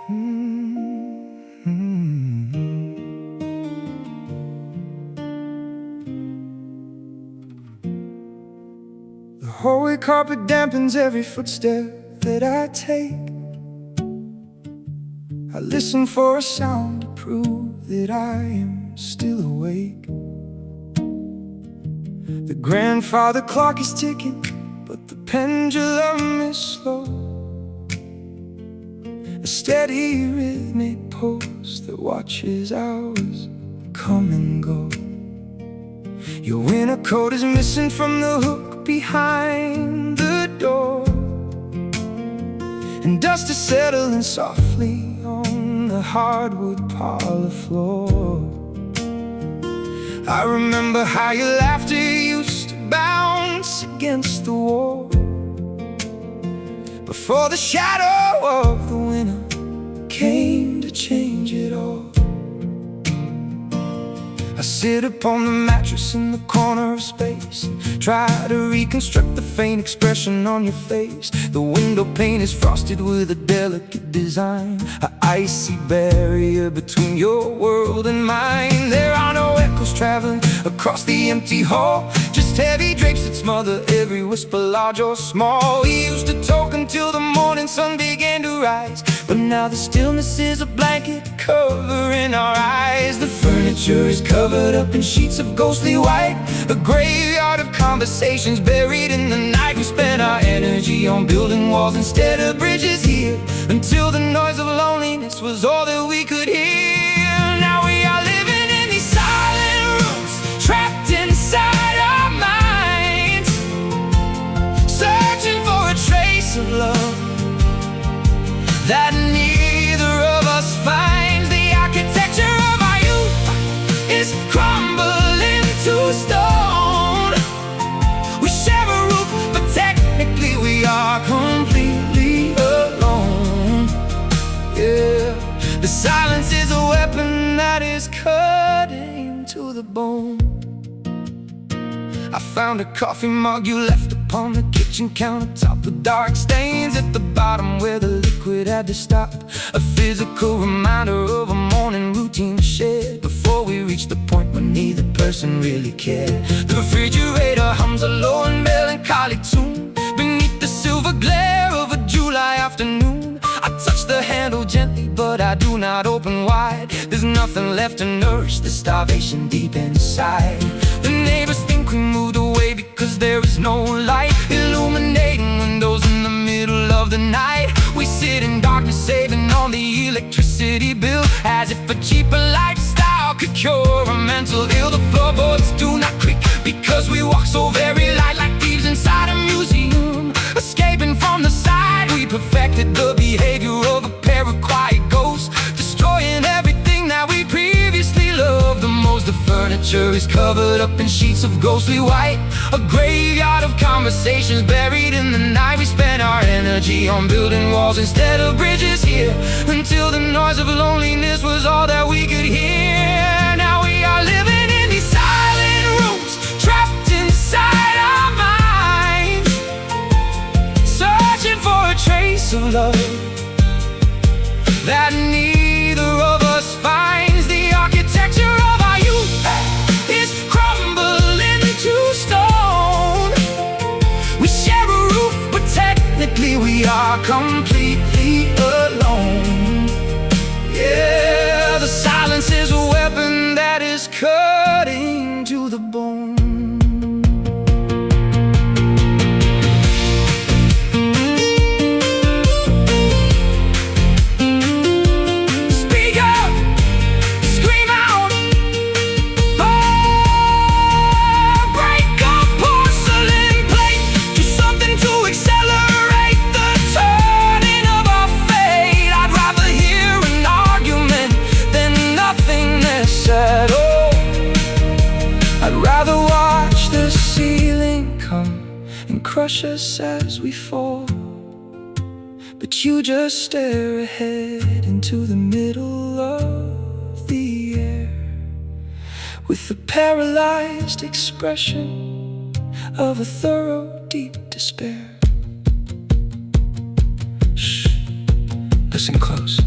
The holy carpet dampens every footstep that I take. I listen for a sound to prove that I am still awake. The grandfather clock is ticking, but the pendulum is slow. A steady rhythmic pulse that watches hours come and go. Your winter coat is missing from the hook behind the door, and dust is settling softly on the hardwood parlor floor. I remember how your laughter used to bounce against the wall before the shadow of the winter came to change it all. I sit upon the mattress in the corner of space and try to reconstruct the faint expression on your face. The window pane is frosted with a delicate design, an icy barrier between your world and mine. There are no echoes traveling across the empty hall, just heavy drapes that smother every whisper, large or small. We used to talk until the morning sun began to rise, but now the stillness is a blanket covering our eyes. The furniture is covered up in sheets of ghostly white, a graveyard of conversations buried in the night. We spent our energy on building walls instead of bridges here, until the noise of loneliness was all that we could hear. Now we are living in these silent rooms, trapped inside our minds, searching for a trace of love that neither of us finds. The architecture of our youth is crumbling to stone. We share a roof, but technically we are completely alone. Yeah, the silence is a weapon that is cutting to the bone. I found a coffee mug you left upon the kitchen countertop, the dark stains at the bottom where the liquid had to stop. A physical reminder of a morning routine shared before we reached the point where neither person really cared. The refrigerator hums a low and melancholy tune beneath the silver glare of a July afternoon. I touch the handle gently, but I do not open wide. There's nothing left to nourish the starvation deep inside. The neighbors think we moved away because there is no light illuminating windows in the middle of the night. We sit in darkness saving on the electricity bill, as if a cheaper lifestyle could cure a mental ill. The floorboards do not creak because we walk so very light, like thieves inside a museum, escaping from the side. We perfected the behavior of a pair of quiet ghosts, destroying everything that we previously loved the most. The furniture is covered up in sheets of ghostly white, a graveyard of conversations buried in the night. We spent our energy on building walls instead of bridges here, until the noise of loneliness was all that we could hear. Now we are living in these silent rooms, trapped inside our minds, searching for a trace of love that neither of us finds. The architecture of our youth is crumbling to stone. We share a roof, but technically we are completely alone. Yeah, the silence is a weapon that is cutting to the bone. Crush us as we fall, but you just stare ahead into the middle of the air with the paralyzed expression of a thorough deep despair. Shh, listen close.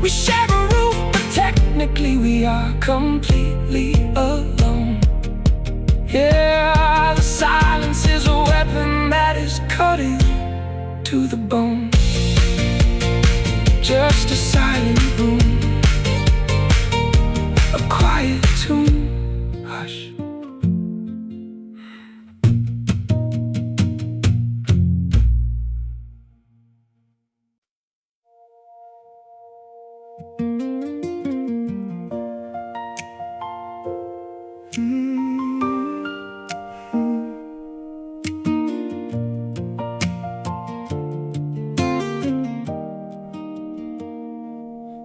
We share a roof, but technically we are completely alone. Yeah, the silence is a weapon that is cutting to the bone. Just a silent room, a quiet tune, hush.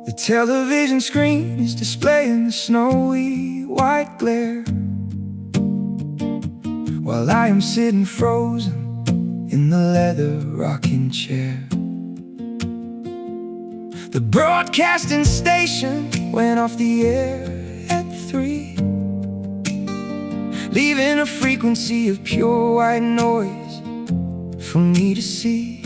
The television screen is displaying the snowy white glare, while I am sitting frozen in the leather rocking chair. The broadcasting station went off the air at 3, leaving a frequency of pure white noise for me to see.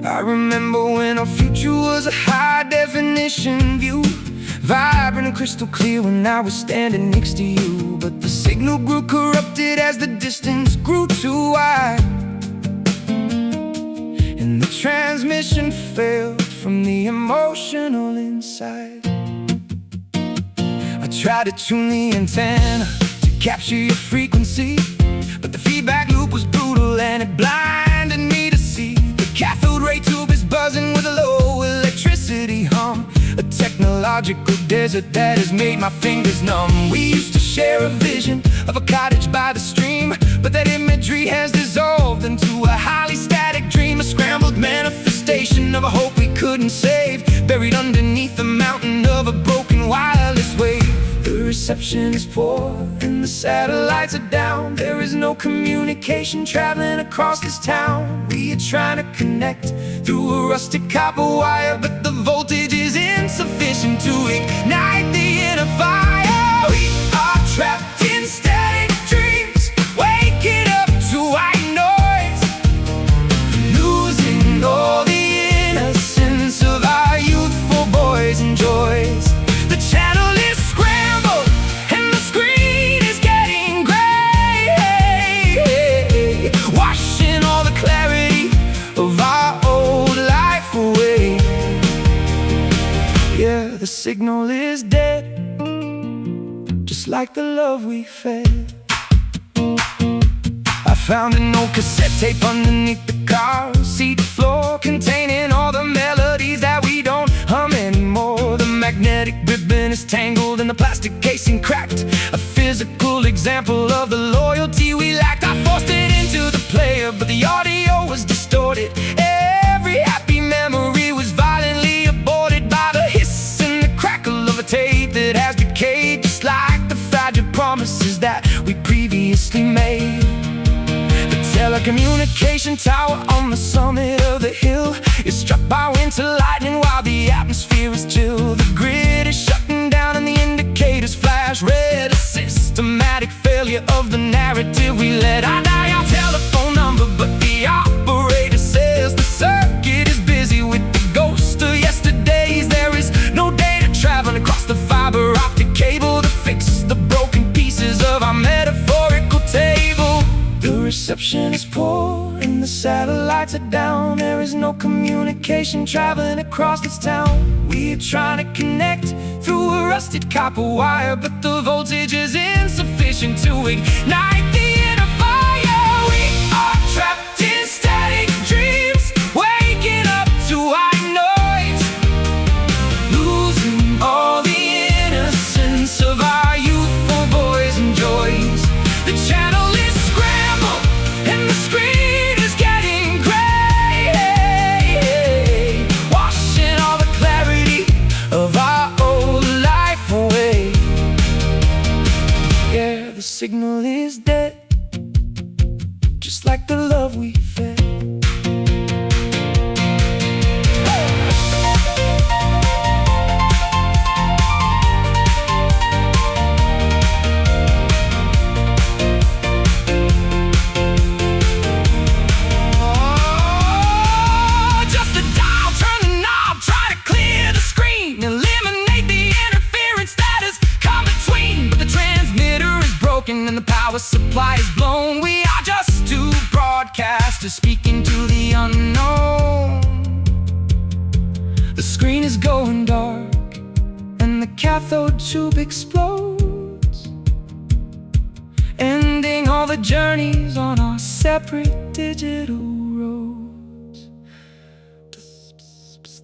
I remember when our future was a high-definition view, vibrant and crystal clear when I was standing next to you. But the signal grew corrupted as the distance grew too wide, and the transmission failed from the emotional inside. I tried to tune the antenna to capture your frequency, but the feedback loop was brutal and it blinded me to see. The cathode ray tube is buzzing with a low electricity hum, a technological desert that has made my fingers numb. We used to share a vision of a cottage by the stream, but that imagery has dissolved into a highly static dream, a scrambled manifestation of a hope we couldn't save, buried underneath the mountain of a broken wireless wave. The reception is poor and the satellites are down. There is no communication traveling across this town. We are trying to connect through a rusted copper wire, but the voltage is insufficient to ignite the inner fire. We are trapped in static dreams, waking up to white noise, losing all the innocence of our youthful boys and joys. The channel is scrambled and the screen is getting gray, washing all the clarity of our old life away. Yeah, the signal is dead, just like the love we fed. I found an old cassette tape underneath the car seat floor, containing all the melodies that we don't hum anymore. The magnetic ribbon is tangled and the plastic casing cracked, a physical example of the loyalty we lacked. I forced it into the player, but the audio was distorted. Every happy memory was violently aborted by the hiss and the crackle of a tape that has decayed, just like the fragile promises that we previously made. The telecommunication tower on the summit of the hill is struck by winter lightning while the atmosphere is chill. The grid is shutting down and the indicators flash red, a systematic failure of the narrative we led. I dial our telephone number, but the operator says the circuit is busy with the ghost of yesterdays. There is no data traveling across the fiber optic cable to fix the broken pieces of our metaphorical table. The reception is poor and the satellites are down. There is no communication traveling across this town. We are trying to connect through a rusted copper wire, but the voltage is insufficient to ignite the inner fire. We are trapped in static dreams, waking up to white noise, losing all the innocence of our youthful boys and joys. The channel is scrambled and the screen is getting gray, washing all the clarity of our old life away. Yeah, the signal is dead, just like the love we fed. Just a dial, turn the knob, try to is going dark and the cathode tube explodes, ending all the journeys on our separate digital roads.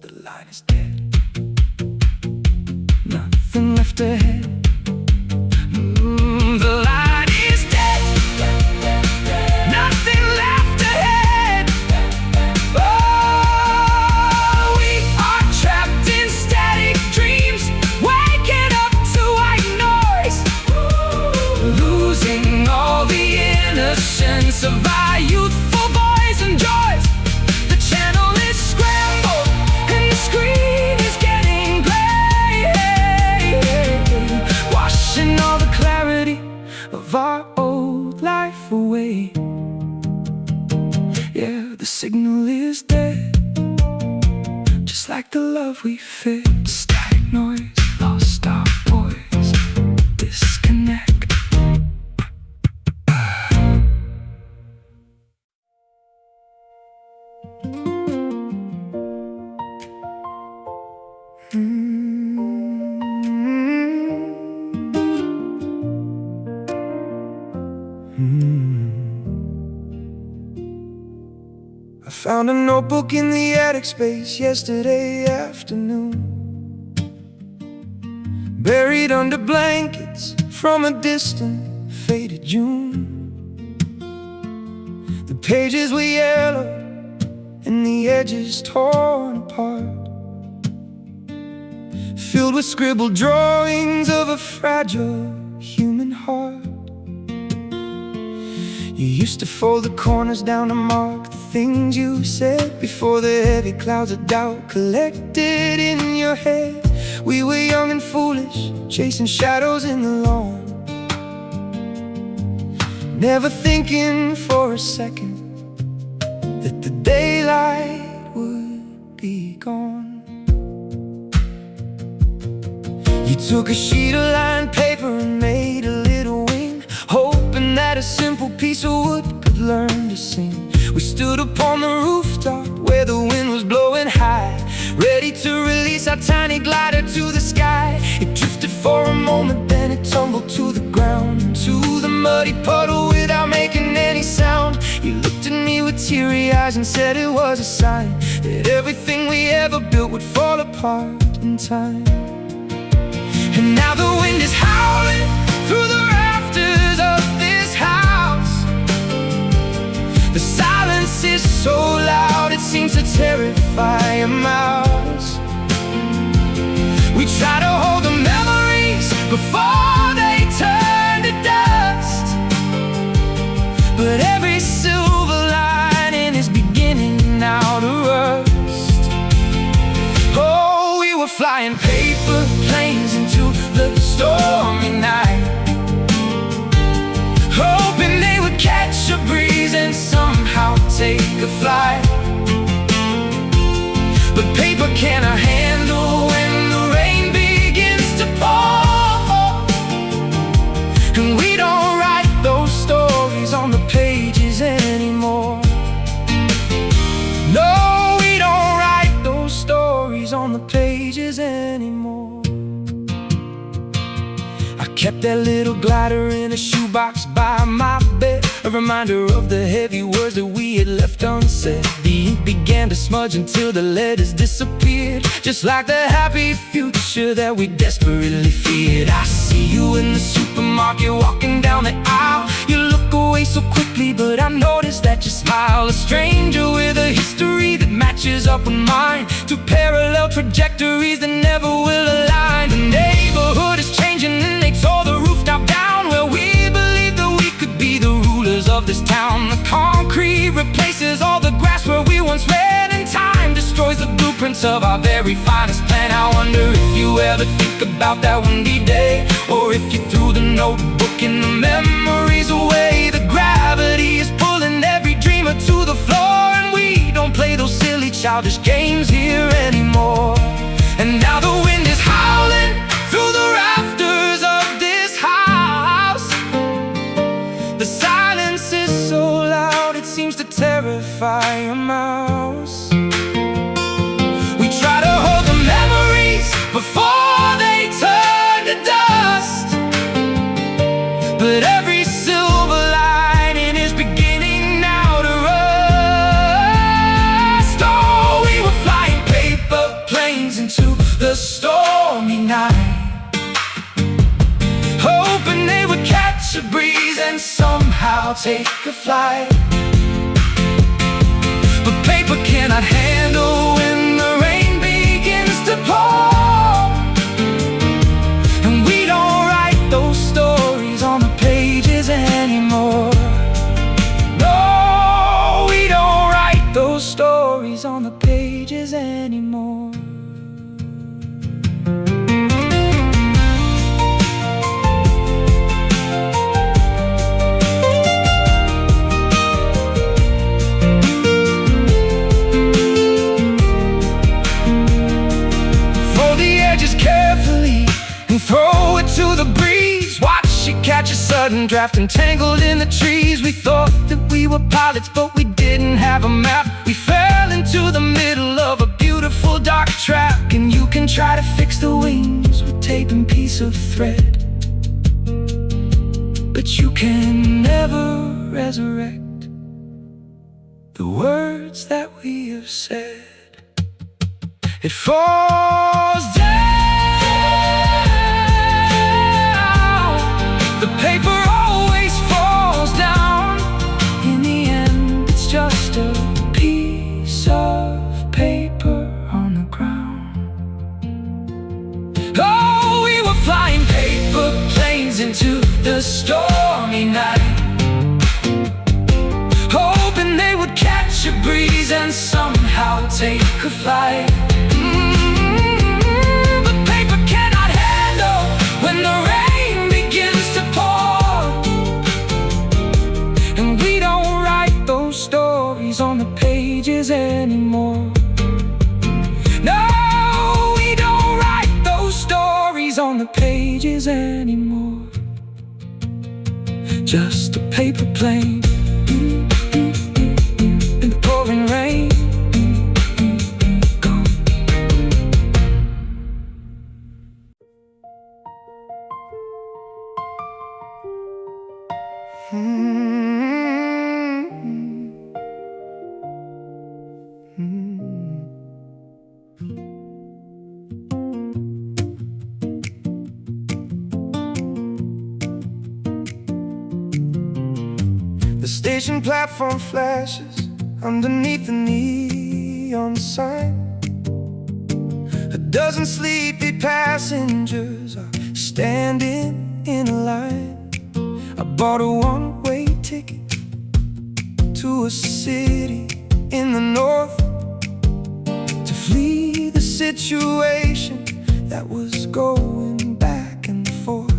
The line is dead, nothing left ahead. The line is dead, nothing left ahead. Oh, we are trapped in static dreams, waking up to white noise, losing all the innocence of our youthful boys and joys. The channel is scrambled and the screen is getting gray, washing all the clarity of our old life away. Yeah, the signal is dead, just like the love we fit. Static noise, lost our voice, disconnect. I found a notebook in the attic space yesterday afternoon, buried under blankets from a distant, faded June. The pages were yellow and the edges torn apart, filled with scribbled drawings of a fragile human heart. You used to fold the corners down to mark the things you said before the heavy clouds of doubt collected in your head. We were young and foolish, chasing shadows in the lawn, never thinking for a second that the daylight would be gone. You took a sheet of lined paper and made a little wing, hoping that a simple piece of wood could learn to sing. We stood upon the rooftop where the wind was blowing high, ready to release our tiny glider to the sky. It drifted for a moment, then it tumbled to the ground, into the muddy puddle without making any sound. You looked at me with teary eyes and said it was a sign that everything we ever built would fall apart in time. And now the wind is howling through the rafters of this house. The silence is so loud it seems to terrify a mouse. We try to hold the memories before they turn to dust, but every silver lining is beginning now to rust. Oh, we were flying paper planes into the stormy night, hoping they would catch a breeze and somehow take a flight. But paper cannot handle when the rain begins to pour, and we don't write those stories on the pages anymore. No, we don't write those stories on the pages anymore. I kept that little glider in a shoebox by my bed, a reminder of the heavy words that we had left unsaid. The ink began to smudge until the letters disappeared, just like the happy future that we desperately feared. I see you in the supermarket walking down the aisle. You look away so quickly, but I noticed that you smile. A stranger with a history that matches up with mine, two parallel trajectories that never will align. The neighborhood is changing and they tore the rooftop down, where we believed that we could be the rulers of this town. The concrete replaces all the grass where we once ran, and time destroys the blueprints of our very finest plan. I wonder if you ever think about that windy day, or if you threw the notebook and the memories away. The gravity is pulling every dreamer to the floor, and we don't play those silly childish games here anymore. And now the wind is howling through the rafters of this house. The silence is so loud it seems to terrify a mouse. We try to hold the memory the stormy night, hoping they would catch a breeze and somehow take a flight. But paper cannot handle when the rain begins to pour, and we don't write those stories on the pages anymore. No, we don't write those stories on the pages anymore. Throw it to the breeze, watch it catch a sudden draft, entangled in the trees. We thought that we were pilots, but we didn't have a map. We fell into the middle of a beautiful dark trap. And you can try to fix the wings with tape and piece of thread, but you can never resurrect the words that we have said. It falls down. The paper always falls down. In the end, it's just a piece of paper on the ground. Oh, we were flying paper planes into the stormy night, hoping they would catch a breeze and somehow take a flight. But paper cannot handle when the rain begins to pour, and we don't write those stories on the pages anymore. No, we don't write those stories on the pages anymore. Just a paper plane in the pouring rain. The station platform flashes underneath the neon sign. A dozen sleepy passengers are standing in a line. I bought a one-way ticket to a city in the north to flee the situation that was going back and forth.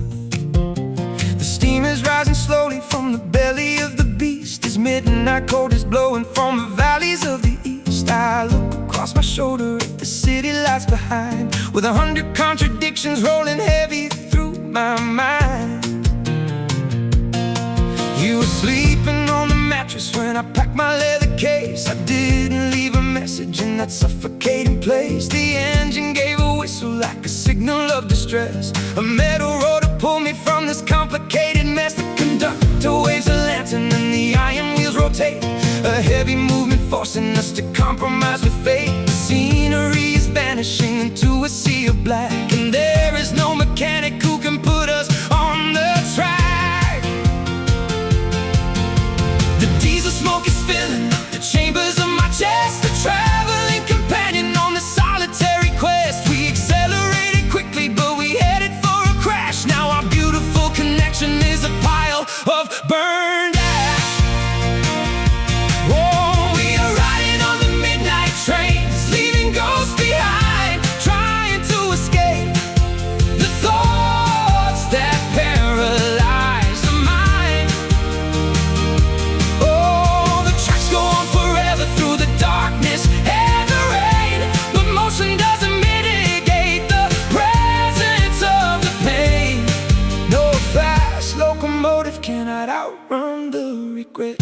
The steam is rising slowly from the belly of the beast, as midnight cold is blowing from the valleys of the east. I look across my shoulder at the city lights behind, with 100 contradictions rolling heavy through my mind. You were sleeping on the mattress when I packed my leather case. I didn't leave a message in that suffocating place. The engine gave a whistle like a signal of distress. A metal rotor pulled me from this complicated mess. The conductor waves a lantern and the iron wheels rotate, a heavy movement forcing us to compromise with fate. The scenery is vanishing into a sea of black, and there is no mechanic who can put us on the track. The diesel smoke is filling up the chambers of my chest, a traveling companion on this solitary quest. We accelerated quickly, but we headed for a crash. Now our beautiful connection is a pile of burned ash. Oh, we are riding on the midnight trains, leaving ghosts behind, trying to escape the thoughts that paralyze the mind. Oh, the tracks go on forever through the darkness and the rain, but motion doesn't mitigate the presence of the pain. No fast locomotive cannot outrun the regret.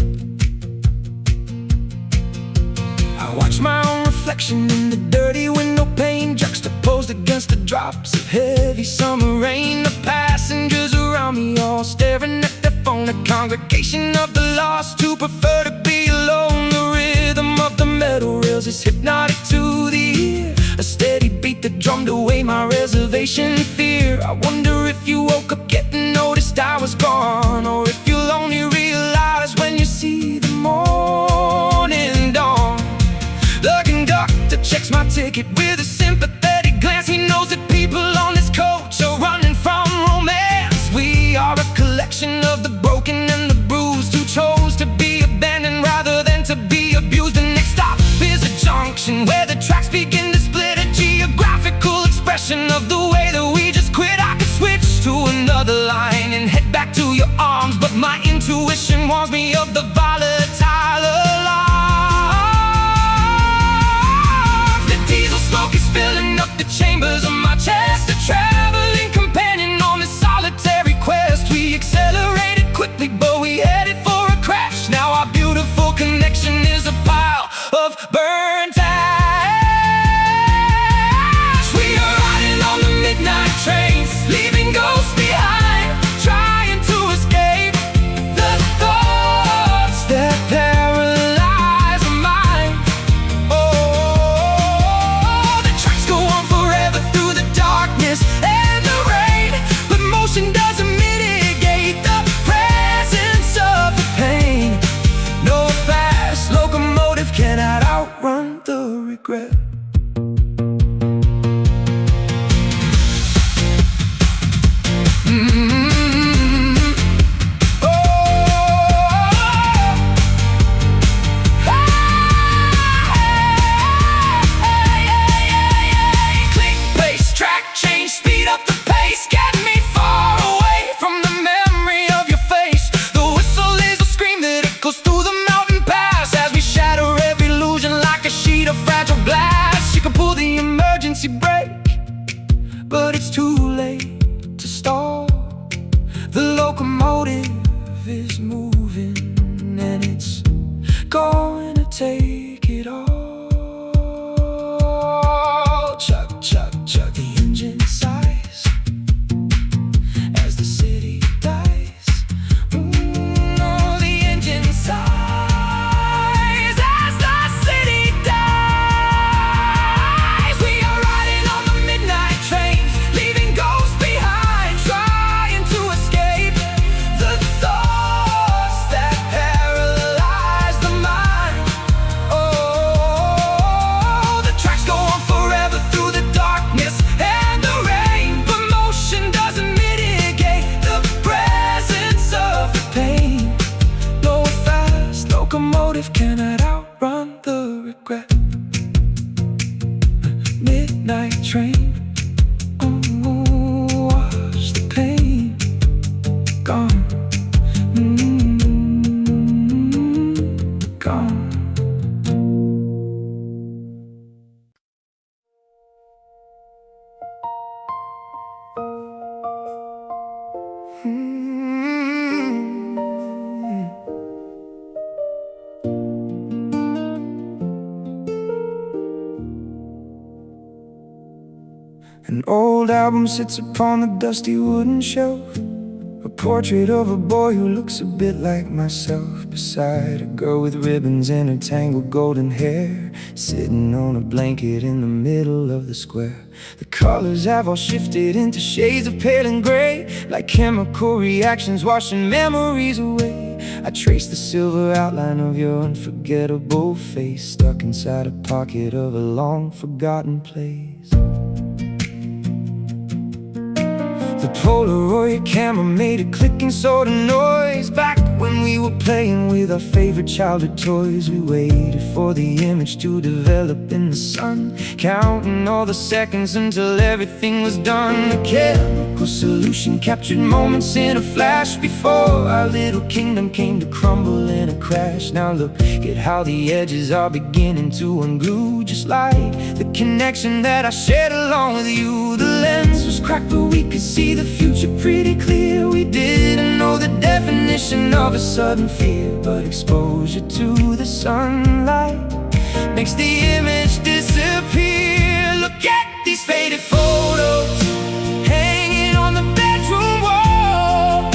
I watch my own reflection in the dirty window pane, juxtaposed against the drops of heavy summer rain. The passengers around me all staring at their phone, a congregation of the lost who prefer to be alone. The rhythm of the metal rails is hypnotic to the ear. a steady beat that drummed away my reservation fear. I wonder if you woke up getting noticed I was gone, or if you'll only realize when you see the morning dawn. The conductor checks my ticket with a sympathetic glance. He knows that people on this coach are running from romance. We are a collection of the broken and the bruised, who chose to be abandoned rather than to be abused. The next stop is a junction where the tracks begin to split, a geographical expression of the way that we just quit. I could switch to another line and head back to your arms, but my intuition warns me of the volatile alarms. The diesel smoke is filling up the chambers of my chest, a traveling companion on this solitary quest. We accelerated quickly, but we headed for a crash. Now our beautiful connection is a pile of burnt ash. We are riding on the midnight trains, leaving ghosts behind, trying to escape the thoughts that paralyze our mind. Oh, the tracks go on forever through the darkness and the rain, but motion doesn't mitigate the presence of the pain. No fast locomotive cannot outrun the regret. But it's too late to stop. The locomotive is moving, and it's going to take it all. Chug, chug, chug, the engine sighs as the city dies. Oh, the engine sighs as the city dies. We are riding on the midnight train, leaving ghosts behind, trying to escape the thoughts that paralyze the mind. Oh, the tracks go on forever through the darkness and the rain, but motion doesn't mitigate the presence of the pain. No fast locomotive cannot outrun the regret. Midnight train, wash the pain, gone, gone. An old album sits upon the dusty wooden shelf, a portrait of a boy who looks a bit like myself, beside a girl with ribbons in her tangled golden hair, sitting on a blanket in the middle of the square. The colors have all shifted into shades of pale and gray, like chemical reactions washing memories away. I trace the silver outline of your unforgettable face, stuck inside a pocket of a long forgotten place. The Polaroid camera made a clicking sort of noise back when we were playing with our favorite childhood toys. We waited for the image to develop in the sun, counting all the seconds until everything was done. The chemical solution captured moments in a flash before our little kingdom came to crumble in a crash. Now look at how the edges are beginning to unglue, just like the connection that I shared along with you. The lens was cracked, but we could see the future pretty clear. We didn't know the definition of a sudden fear, but exposure to the sunlight makes the image disappear. Look at these faded photos hanging on the bedroom wall,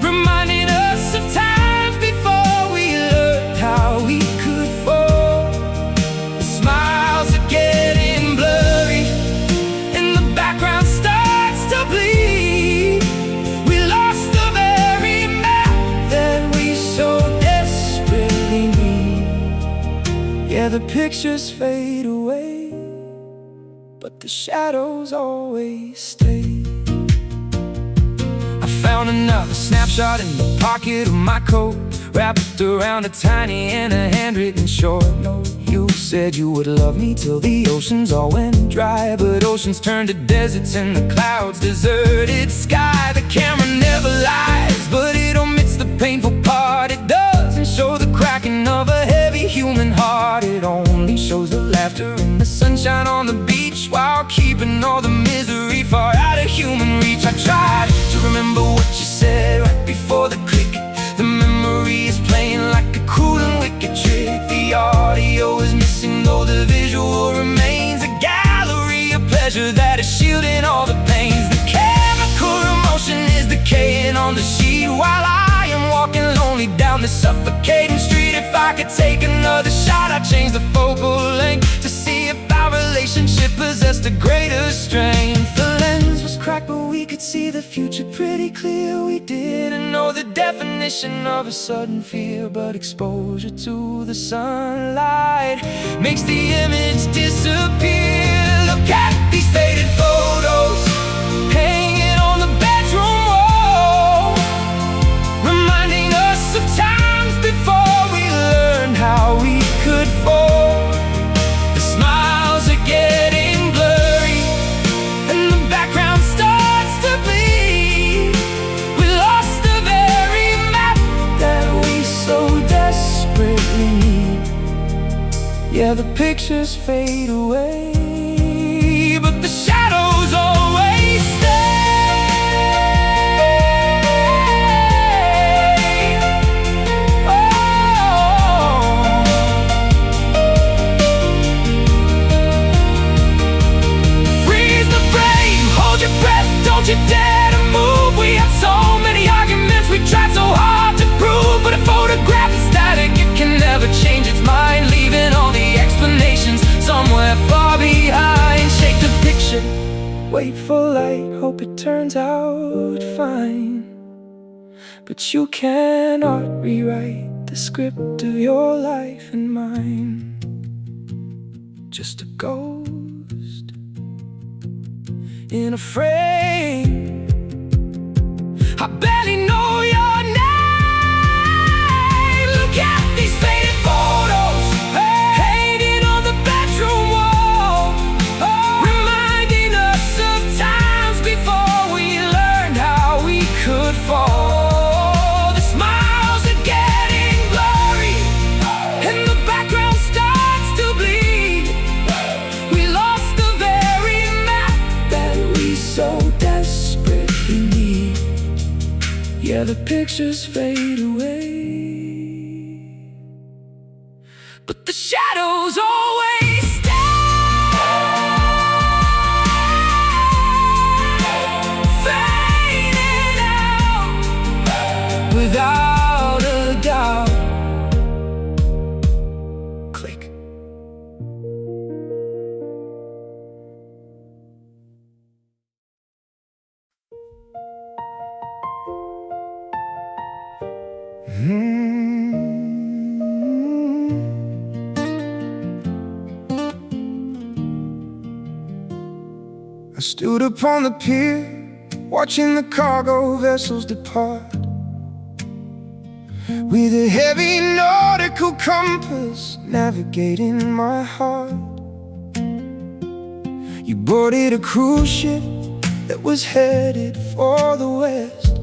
reminding us of times before we learned how we could fall. The smiles are getting the pictures fade away, but the shadows always stay. I found another snapshot in the pocket of my coat, wrapped around a tiny and a handwritten short note. You said you would love me till the oceans all went dry, but oceans turned to deserts and the clouds deserted sky. The camera never lies, but it omits the painful part. It doesn't show the cracking of a heavy human heart. It only shows the laughter and the sunshine on the beach, while keeping all the misery far out of human reach. I tried to remember what you said right before the click. The memory is playing like a cruel and wicked trick. The audio is missing, though the visual remains. A gallery of pleasure that is shielding all the pains. The chemical emotion is decaying on the sheet, while I am walking lonely down this suffocating street. If I could take another shot, I'd change the focal length to see if our relationship possessed a greater strength. The lens was cracked, but we could see the future pretty clear. We didn't know the definition of a sudden fear, but exposure to the sunlight makes the image disappear. Look at these faded photos hanging on the bedroom wall, reminding us of times before we learned how we could fall. The smiles are getting blurry and the background starts to bleed. We lost the very map that we so desperately need. Yeah, the pictures fade away, but the shadows always stay. Oh. Freeze the frame, hold your breath, don't you dare to move. We had so many arguments, we tried so hard to prove, but a photograph is static, it can never change its mind, leaving all the explanations somewhere far behind. Shake the picture, wait for light, hope it turns out fine. But you cannot rewrite the script of your life and mine. Just a ghost in a frame. I barely know your name. Look at these faded photos hanging on the bedroom wall, reminding us of times before we learned how we could fall. The smiles are getting blurry and the background starts to bleed. We lost the very map that we so desperately need. Yeah, the pictures fade away, but the shadows always stay. Fading out without a doubt. Click. I stood upon the pier, watching the cargo vessels depart, with a heavy nautical compass navigating my heart. You boarded a cruise ship that was headed for the west,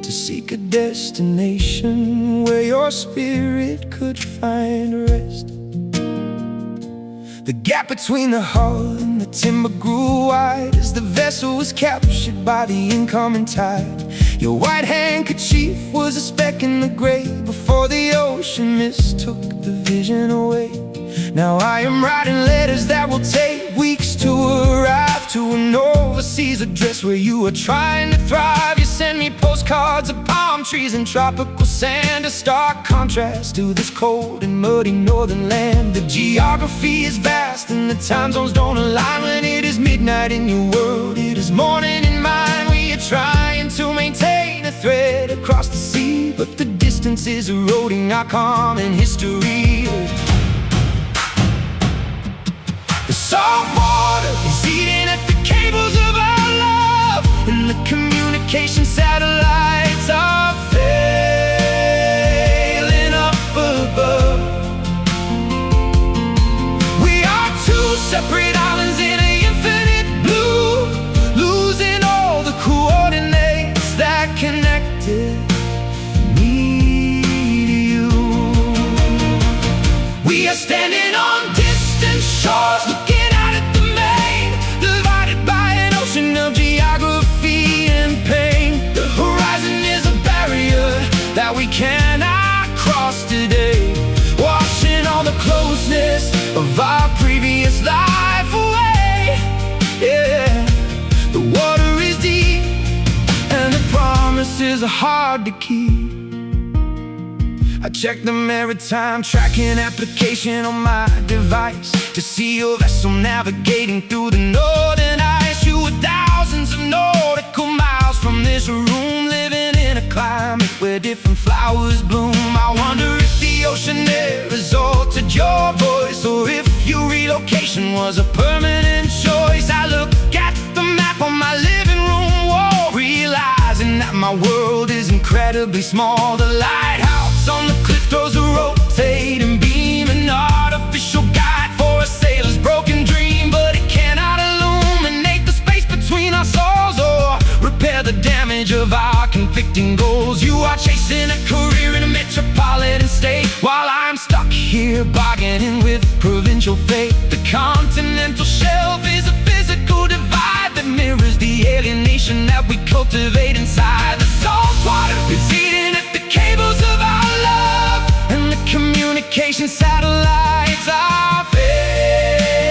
to seek a destination where your spirit could find rest. The gap between the hull and the timber grew wide as the vessel was captured by the incoming tide. Your white handkerchief was a speck in the gray before the ocean mistook the vision away. Now I am writing letters that will take weeks to arrive to an overseas address where you are trying to thrive. You send me postcards of palm trees and tropical sand, a stark contrast to this cold and muddy northern land. The geography is vast and the time zones don't align. When it is midnight in your world, it is morning in mine. We are trying to maintain a thread across the sea, but the distance is eroding our common history. Salt water is eating at the cables of our love, and the communication satellites are failing up above. We are two separate islands in an infinite blue, losing all the coordinates that connected me to you. We are standing on distant shores, looking out at the main, divided by an ocean of geography and pain. The horizon is a barrier that we cannot cross today, washing all the closeness of our previous life away. Yeah, the water is deep, and the promises are hard to keep. I check them every time, tracking application on my device, to see your vessel navigating through the northern ice. You were thousands of nautical miles from this room, living in a climate where different flowers bloom. I wonder if the ocean air has altered your voice, or if your relocation was a permanent choice. I look at the map on my living room wall, realizing that my world is incredibly small. The lighthouse on the cliff throws a rotating beam, an artificial guide for a sailor's broken dream. But it cannot illuminate the space between our souls, or repair the damage of our conflicting goals. You are chasing a career in a metropolitan state, while I'm stuck here bargaining with provincial fate. The continental shelf is a physical divide that mirrors the alienation that we cultivate inside. The salt water is eating at the cables of our love, and the communication satellites are failing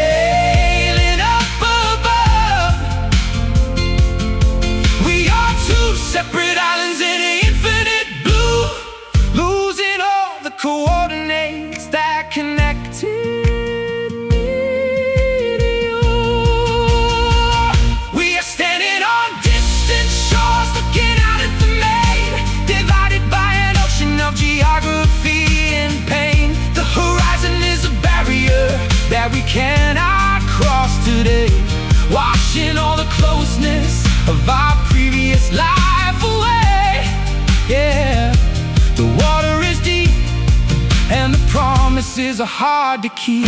up above. We are two separate islands in an infinite blue, losing all the coordinates that connected me to you. We are standing on distant shores, looking out at the main, divided by an ocean of geography and pain. The horizon is a barrier that we cannot cross today, washing all the closeness of our previous life away. Yeah, the water is deep, and the promises are hard to keep.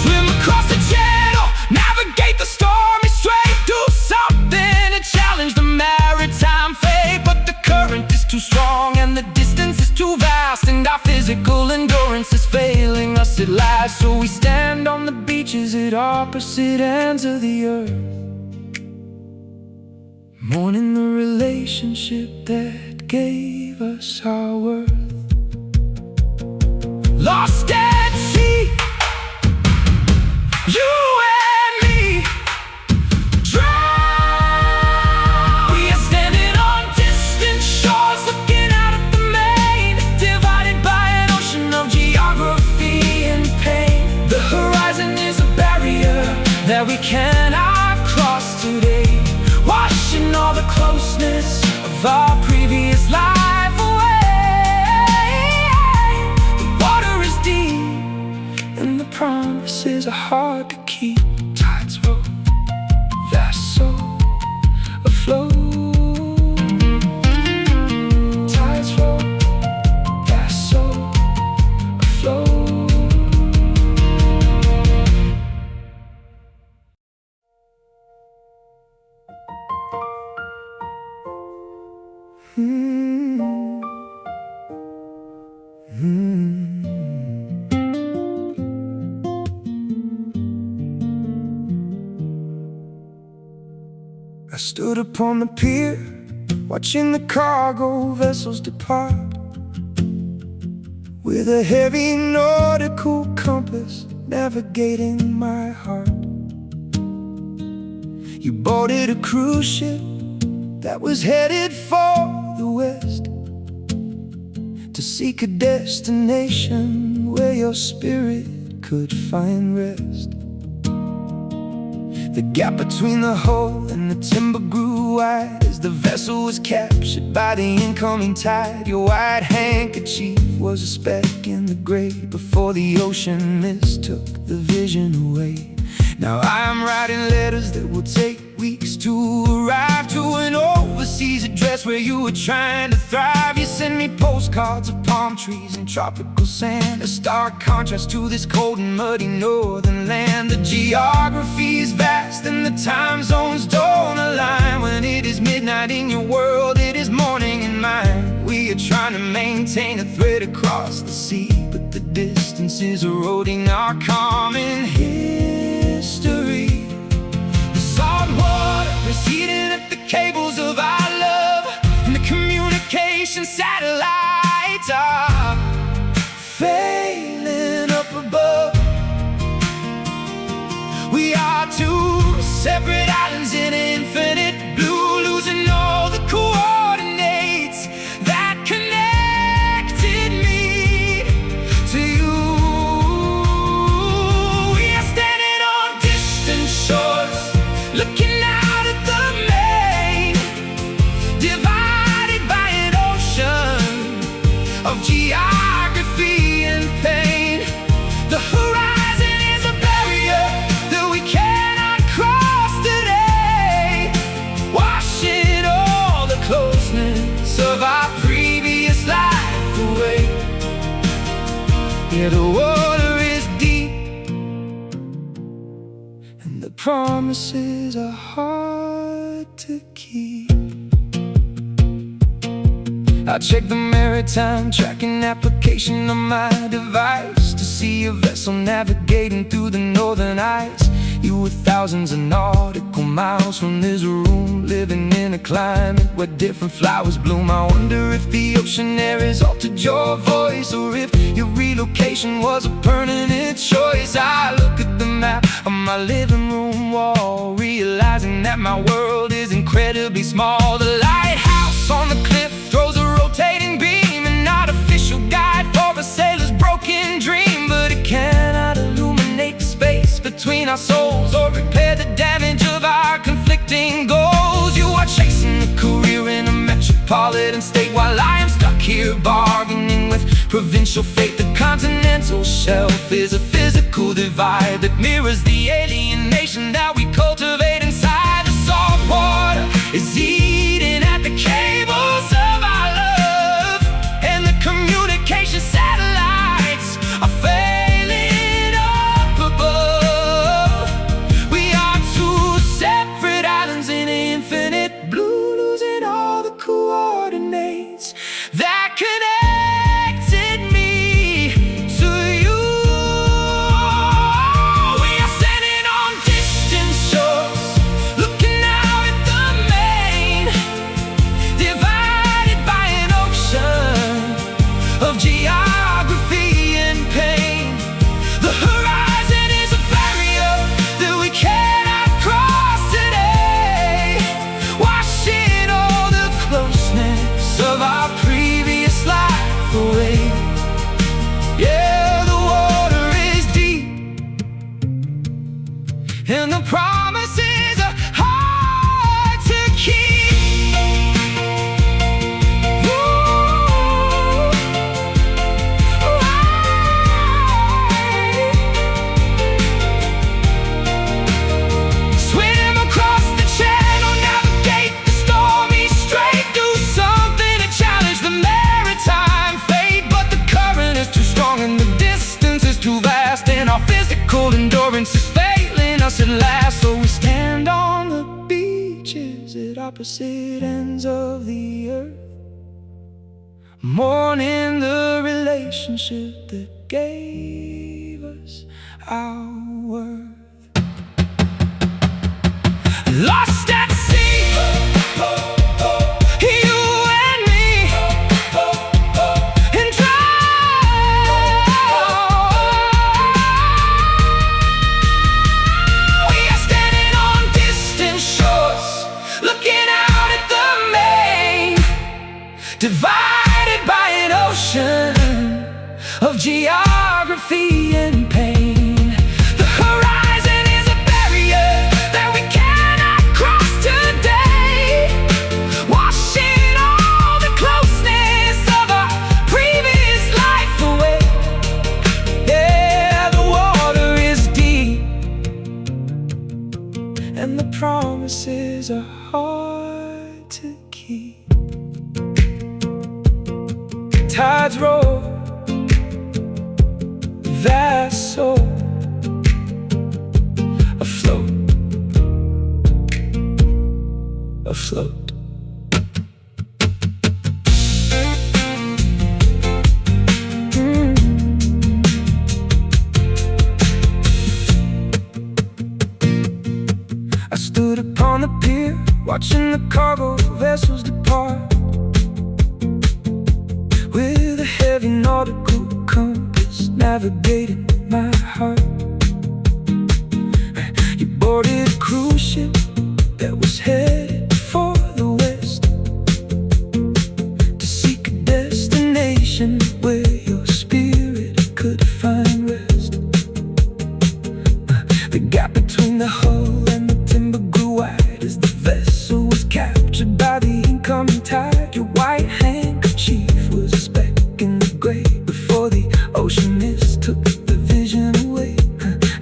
Swim across the channel, navigate the stormy strait, do something to challenge the maritime fate. But the current is too strong, and the distance is too vast, and our physical endurance is failing us at last. So we stand on the beaches at opposite ends of the earth, mourning the relationship that gave us our worth. Lost at sea, you and me, drown. We are standing on distant shores, looking out at the main, divided by an ocean of geography and pain. The horizon is a barrier that we cannot cross today, washing all the closeness of our previous life away. The water is deep, and the promises are hard to keep. Tides roll, vessel afloat. Tides roll, vessel afloat. I stood upon the pier, watching the cargo vessels depart, with a heavy nautical compass navigating my heart. You boarded a cruise ship that was headed for the west, to seek a destination where your spirit could find rest. The gap between the hull and the timber grew wide as the vessel was captured by the incoming tide. Your white handkerchief was a speck in the gray before the ocean mist took the vision away. Now I'm writing letters that will take weeks to arrive to an overseas address where you were trying to thrive. You send me postcards of palm trees and tropical sand, a stark contrast to this cold and muddy northern land. The geography is vast and the time zones don't align. When it is midnight in your world, it is morning in mine. We are trying to maintain a thread across the sea, but the distance is eroding our common history. The salt water is heating up the cables of our love, and the communication satellites are failing up above. We are two separate islands in infinite blue, losing all the coordinates that connected me to you. We are standing on distant shores, looking out at the main, divided by an ocean of geography and pain. The horizon is a barrier that we cannot cross today, washing all the closeness of our previous life away. Yeah, the water is deep, and the promises are hard to keep. I check the maritime tracking application on my device to see a vessel navigating through the northern ice. You were thousands of nautical miles from this room, living in a climate where different flowers bloom. I wonder if the ocean air has altered your voice, or if your relocation was a permanent choice. I look at the map on my living room wall, realizing that my world is incredibly small. The lighthouse on the cliff throws a rotating beam, an artificial guide for a sailor's broken dream. But it cannot illuminate the space between our souls, or repair the damage of our conflicting goals. You are chasing a career in a metropolitan state, while I am stuck here bargaining with provincial fate. The continental shelf is a physical divide that mirrors the alienation that we cultivate inside. The salt water is eating at the cables of our love, and the communication satellites are failing up above. We are two separate islands in infinite blue, losing all the coordinates that connected me to you. We are standing on distant shores, looking out at the main, divided by an ocean of geography and pain. The horizon is a barrier that we cannot cross today, washing all the closeness of our previous life away. Yeah, the water is deep, and the promises are hard to keep. Swim across the channel, navigate the stormy strait, do something to challenge the maritime fate. But the current is too strong and the distance is too vast, and our physical endurance is failing us at last. So we stand on the beaches at opposite ends of the earth, mourning the relationship that gave us our worth. Lost at sea, you and me, and we are standing on distant shores, looking out at the main, divided by an ocean of geography and pain. The horizon is a barrier that and the promises are hard to keep. Tides roll, vast soul afloat, afloat. I stood upon the pier, watching the cargo vessels depart, with a heavy nautical compass navigating my heart. You boarded a cruise ship that was headed for the west, to seek a destination where your spirit could find rest. The gap between the hull and the timber grew wide as the vessel was captured by the incoming tide. Your white handkerchief was a speck in the gray before the ocean mist took the vision away.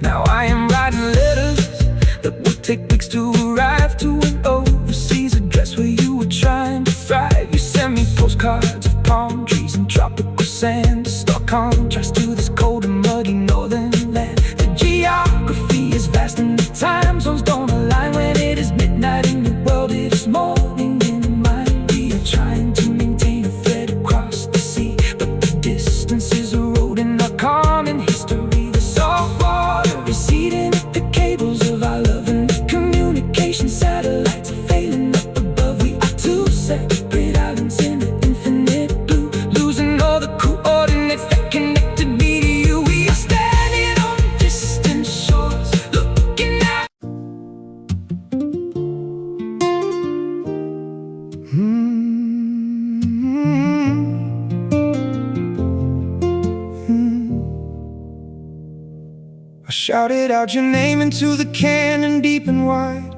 Now I am writing letters that will take weeks to arrive to an overseas address where you were trying to thrive. You sent me postcards of palm trees and tropical sand, a stark contrast to this cold and muddy northern land. The geography is vast and the time zones don't align. When it is midnight in your world, it is morning in mine. We are trying to maintain a thread across the sea, but the distances eroding our common history. The salt water is eating up the cables of our love, and the communication satellites are failing up above. We are two separate islands in the infinite blue, losing all the coordinates that connected me to you. We are standing on distant shores, looking out. I shouted out your name into the canyon deep and wide,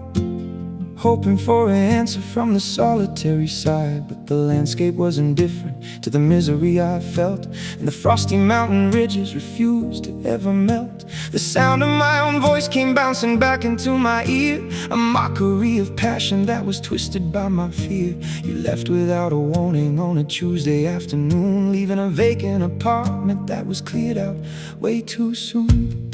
hoping for an answer from the solitary side. But the landscape was indifferent to the misery I felt, and the frosty mountain ridges refused to ever melt. The sound of my own voice came bouncing back into my ear, a mockery of passion that was twisted by my fear. You left without a warning on a Tuesday afternoon, leaving a vacant apartment that was cleared out way too soon.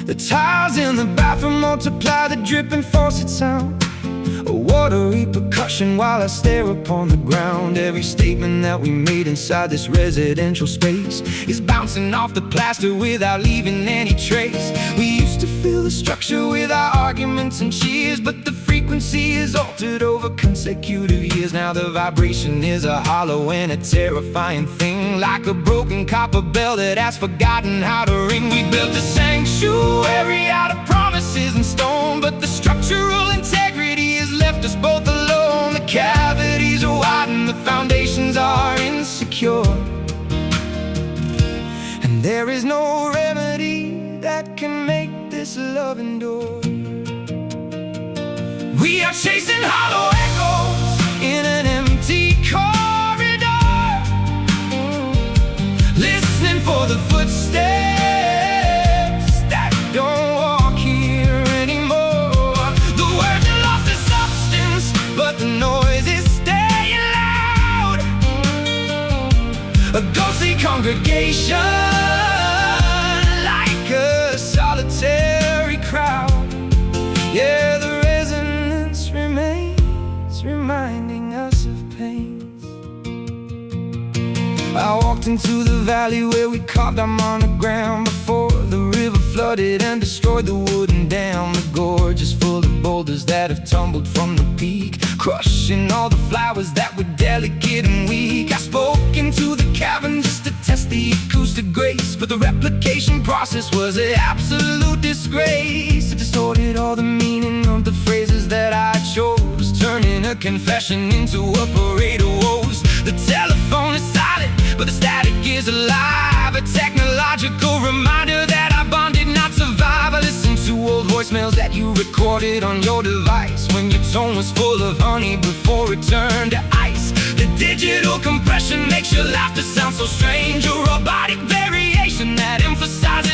The tiles in the bathroom multiply the dripping faucet sound, a watery percussion while I stare upon the ground. Every statement that we made inside this residential space is bouncing off the plaster without leaving any trace. We used to fill the structure with our arguments and cheers, but the frequency is altered over consecutive years. Now the vibration is a hollow and a terrifying thing, like a broken copper bell that has forgotten how to ring. We built a sanctuary out of promises and stone, but the structural integrity has left us both alone. The cavities are wide and the foundations are insecure, and there is no remedy that can make this love endure. We are chasing hollow echoes in an empty corridor, listening for the footsteps that don't walk here anymore. The words are lost their substance, but the noise is staying loud. A ghostly congregation, like a solitary crowd. Yeah, the resonance remains, reminding us of pain. I walked into the valley where we carved our monogram before the river flooded and destroyed the wooden dam. The gorge is full of boulders that have tumbled from the peak, crushing all the flowers that were delicate and weak. I spoke into the cavern just to test the acoustic grace, but the replication process was an absolute disgrace. It distorted all the meaning of the phrases that I chose, turning a confession into a parade of woes. The telephone is silent, but the static is alive, a technological reminder that I bonded, not survive. I listened to old voicemails that you recorded on your device when your tone was full of honey before it turned to ice. The digital compression makes your laughter sound so strange, a robotic variation that emphasizes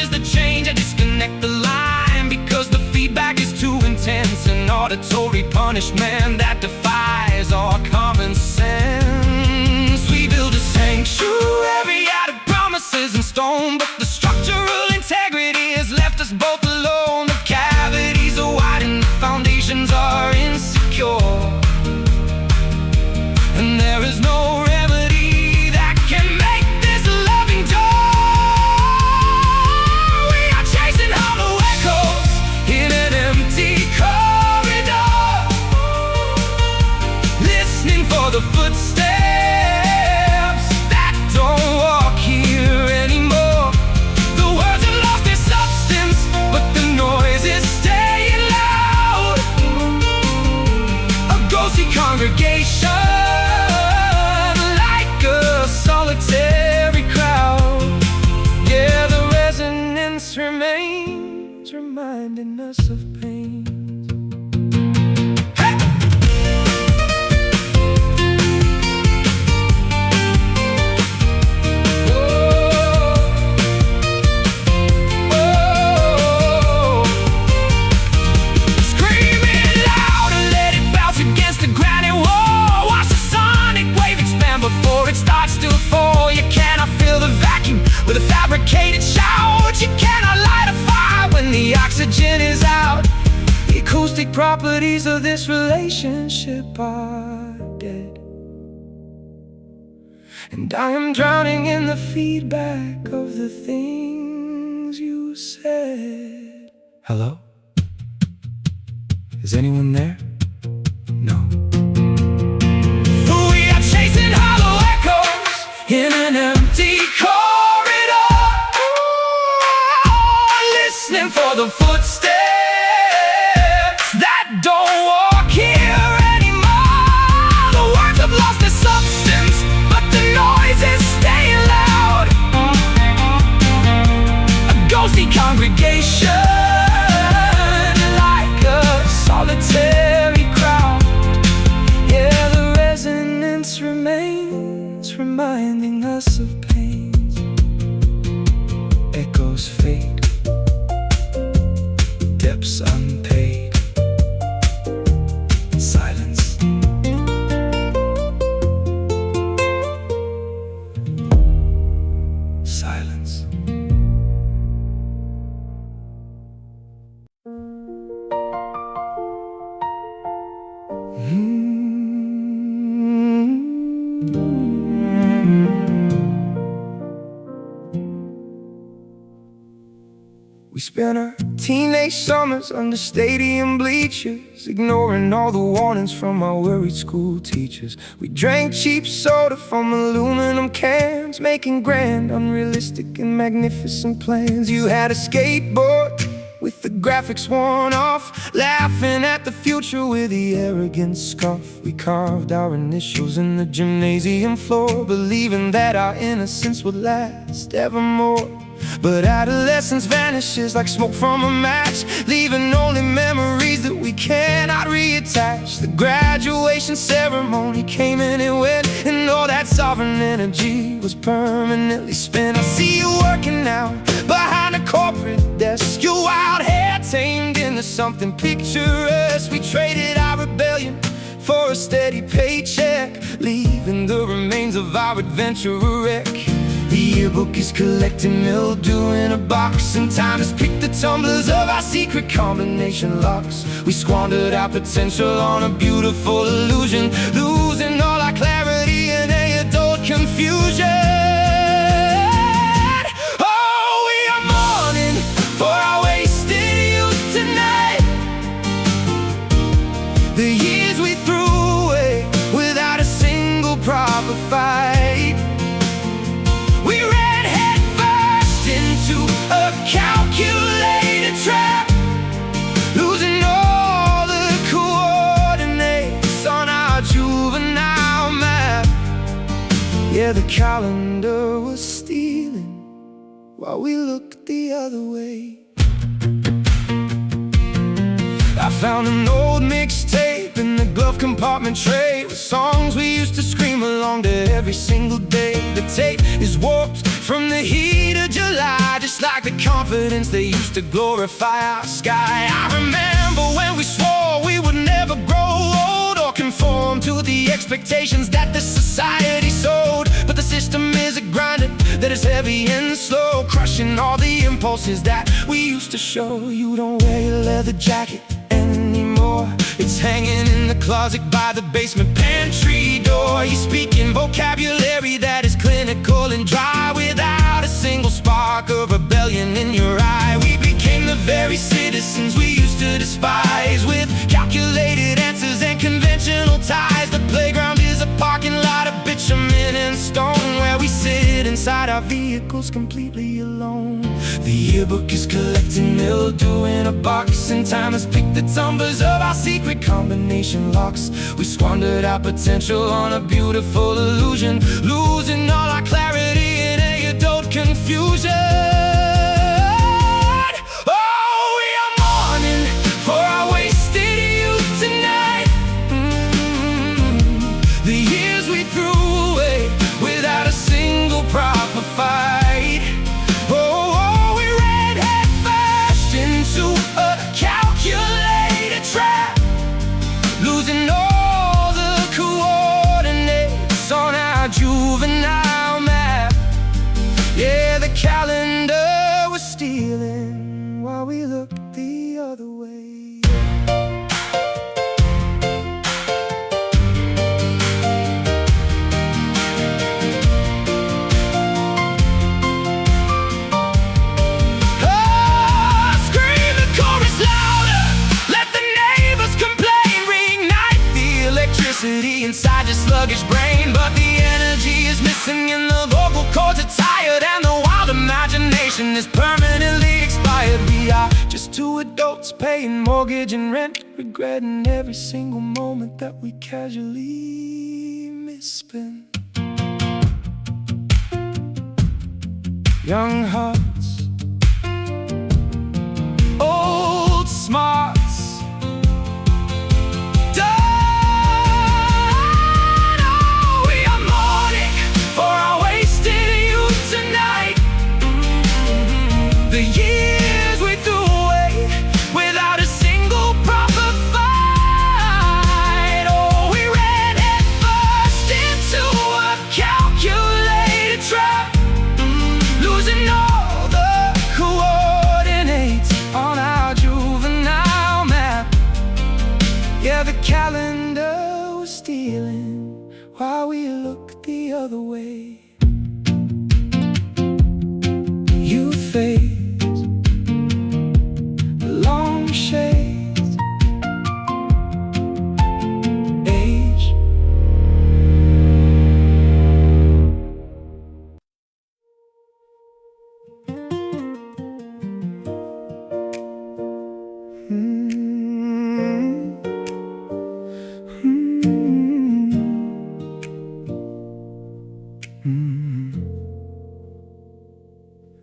untarnished man that defies all common sense. We build a sanctuary out of promises and stone, but the structural integrity has left us both alone. The cavities are wide and the foundations are insecure, and there is no remedy that can make this loving door. We are chasing hollow echoes in an empty corridor, listening for the footsteps that don't walk here anymore. The words have lost their substance, but the noise is staying loud. A ghostly congregation, like a solitary crowd. Yeah, the resonance remains, reminding us of pain. Hey! Whoa. Screaming loud and let it bounce against the granite wall. Watch the sonic wave expand before it starts to fall. You cannot fill the vacuum with a fabricated shout. You cannot light a fire when the oxygen is out. The acoustic properties of this relationship are dead, and I am drowning in the feedback of the things you said. Hello? Is anyone there? No. We are chasing hollow echoes in an empty corridor, listening for the footsteps that don't walk here anymore. The words have lost their substance, but the noise is staying loud. A ghostly congregation, like a solitary crowd. Yeah, the resonance remains, reminding us of pains. Echoes fade, depths unpaid. Silence. Silence. We spent our teenage summers under stadium bleachers, ignoring all the warnings from our worried school teachers. We drank cheap soda from aluminum cans, making grand, unrealistic and magnificent plans. You had a skateboard with the graphics worn off, laughing at the future with the arrogant scoff. We carved our initials in the gymnasium floor, believing that our innocence would last evermore. But adolescence vanishes like smoke from a match, leaving only memories that we cannot reattach. The graduation ceremony came and it went, and all that sovereign energy was permanently spent. I see you working now behind a corporate desk, your wild hair tamed into something picturesque. We traded our rebellion for a steady paycheck, leaving the remains of our adventure a wreck. The yearbook is collecting mildew in a box, and time has picked the tumblers of our secret combination locks. We squandered our potential on a beautiful illusion, losing all our clarity in a adult confusion. Oh, we are mourning for our wasted youth tonight, the years we threw away without a single proper fight. We ran head first into a calculated trap, losing all the coordinates on our juvenile map. Yeah, the calendar was stealing while we looked the other way. I found an old mixtape in the glove compartment tray, with songs we used to scream along to every single day. The tape is warped from the heat of July, just like the confidence they used to glorify our sky. I remember when we swore we would never grow conform to the expectations that the society sold. But the system is a grinder that is heavy and slow, crushing all the impulses that we used to show. You don't wear your leather jacket anymore. It's hanging in the closet by the basement pantry door. You speak in vocabulary that is clinical and dry, without a single spark of rebellion in your eye. We became the very citizens we used to despise, with calculated answers and conventional ties. The playground is a parking lot of bitumen and stone, where we sit inside our vehicles completely alone. The yearbook is collecting mildew in a box, and time has picked the numbers of our secret combination locks. We squandered our potential on a beautiful illusion, losing all our clarity in a adult confusion. Oh, we are mourning for our wasted youth tonight. The years we threw away without a single proper fight. Oh, we ran head first into a calculated trap, losing all the coordinates on our juvenile map. Yeah, the calendar was stealing while we looked the other way. Inside your sluggish brain, but the energy is missing and the vocal cords are tired, and the wild imagination is permanently expired. We are just two adults paying mortgage and rent, regretting every single moment that we casually misspent. Young hearts, old smarts, the years we threw away without a single proper fight. Oh, we ran head first into a calculated trap, losing all the coordinates on our juvenile map. Yeah, the calendar was stealing while we looked the other way. You fade, long shades, age.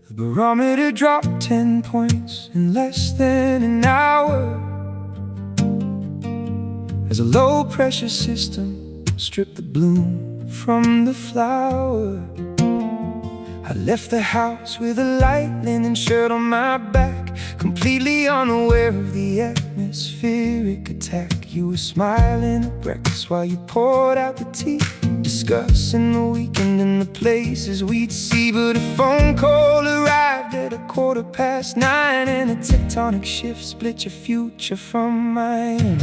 The barometer dropped 10 points in less than an hour, as a low-pressure system stripped the bloom from the flower. I left the house with a light linen shirt on my back, completely unaware of the atmospheric attack. You were smiling at breakfast while you poured out the tea, discussing the weekend and the places we'd see. But a phone call arrived at 9:15, and a tectonic shift split your future from mine.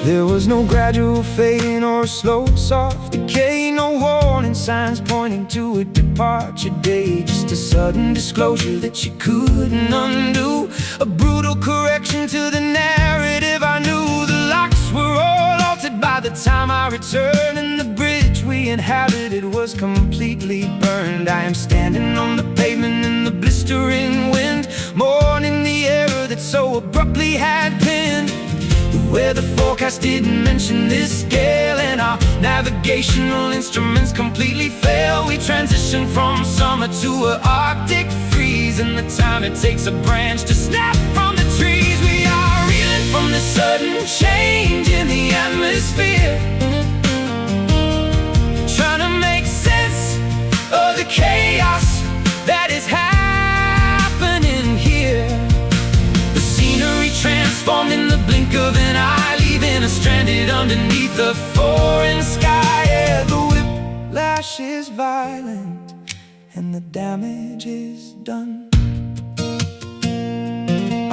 There was no gradual fading or a slow, soft decay, no warning signs pointing to a departure day, just a sudden disclosure that you couldn't undo, a brutal correction to the narrative I knew. The locks were all altered by the time I returned, and the bridge we inhabited was completely burned. I am standing on the pavement in the blistering wind, mourning the error that so abruptly had pinned. Where the forecast didn't mention this scale, and our navigational instruments completely fail. We transition from summer to an Arctic freeze, and the time it takes a branch to snap from the trees. We are reeling from the sudden change in the atmosphere, trying to make sense of the chaos that is happening here. The scenery transformed in the blink of an eye, the foreign sky. Yeah, the whiplash is violent and the damage is done.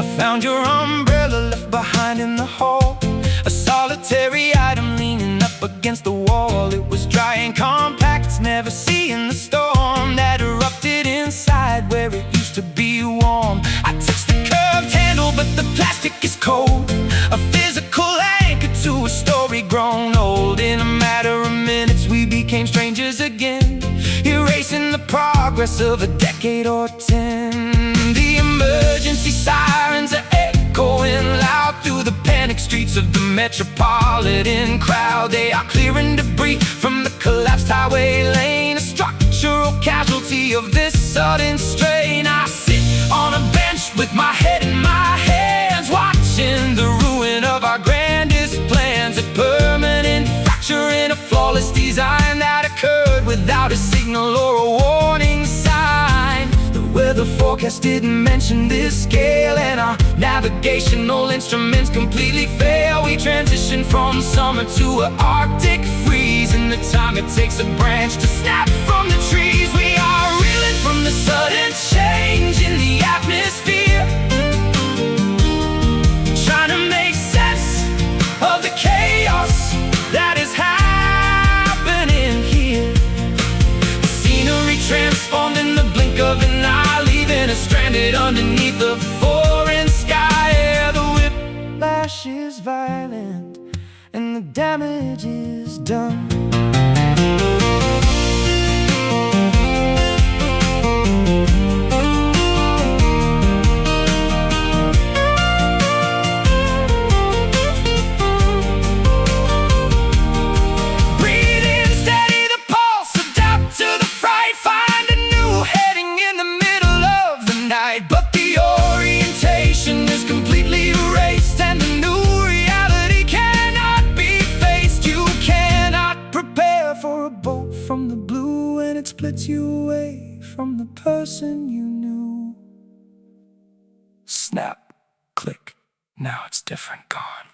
I found your umbrella left behind in the hall, a solitary item leaning up against the wall. It was dry and compact, never seeing the storm that erupted inside where it used to be warm. I touched the curved handle, but the plastic is cold, a physical anchor to a story grown old. In a matter of minutes we became strangers again, erasing the progress of a decade or 10. The emergency sirens are echoing loud through the panic streets of the metropolitan crowd. They are clearing debris from the collapsed highway lane, a structural casualty of this sudden strain. I sit on a bench with my head in my hands, watching the ruin of our grandest plans, a permanent fracture in a flawless design that occurred without a signal or a warning sign. The weather forecast didn't mention this scale, and our navigational instruments completely fail. We transition from summer to an Arctic freeze in the time it takes a branch to snap from the trees. We are reeling from the sudden change in the atmosphere, trying to make sense of the chaos that is happening here. The scenery transformed in the blink of an eye, leaving us stranded underneath the foreign sky. Yeah, the whiplash is violent and the damage is done. From the blue, and it splits you away from the person you knew. Snap, click, now it's different, gone.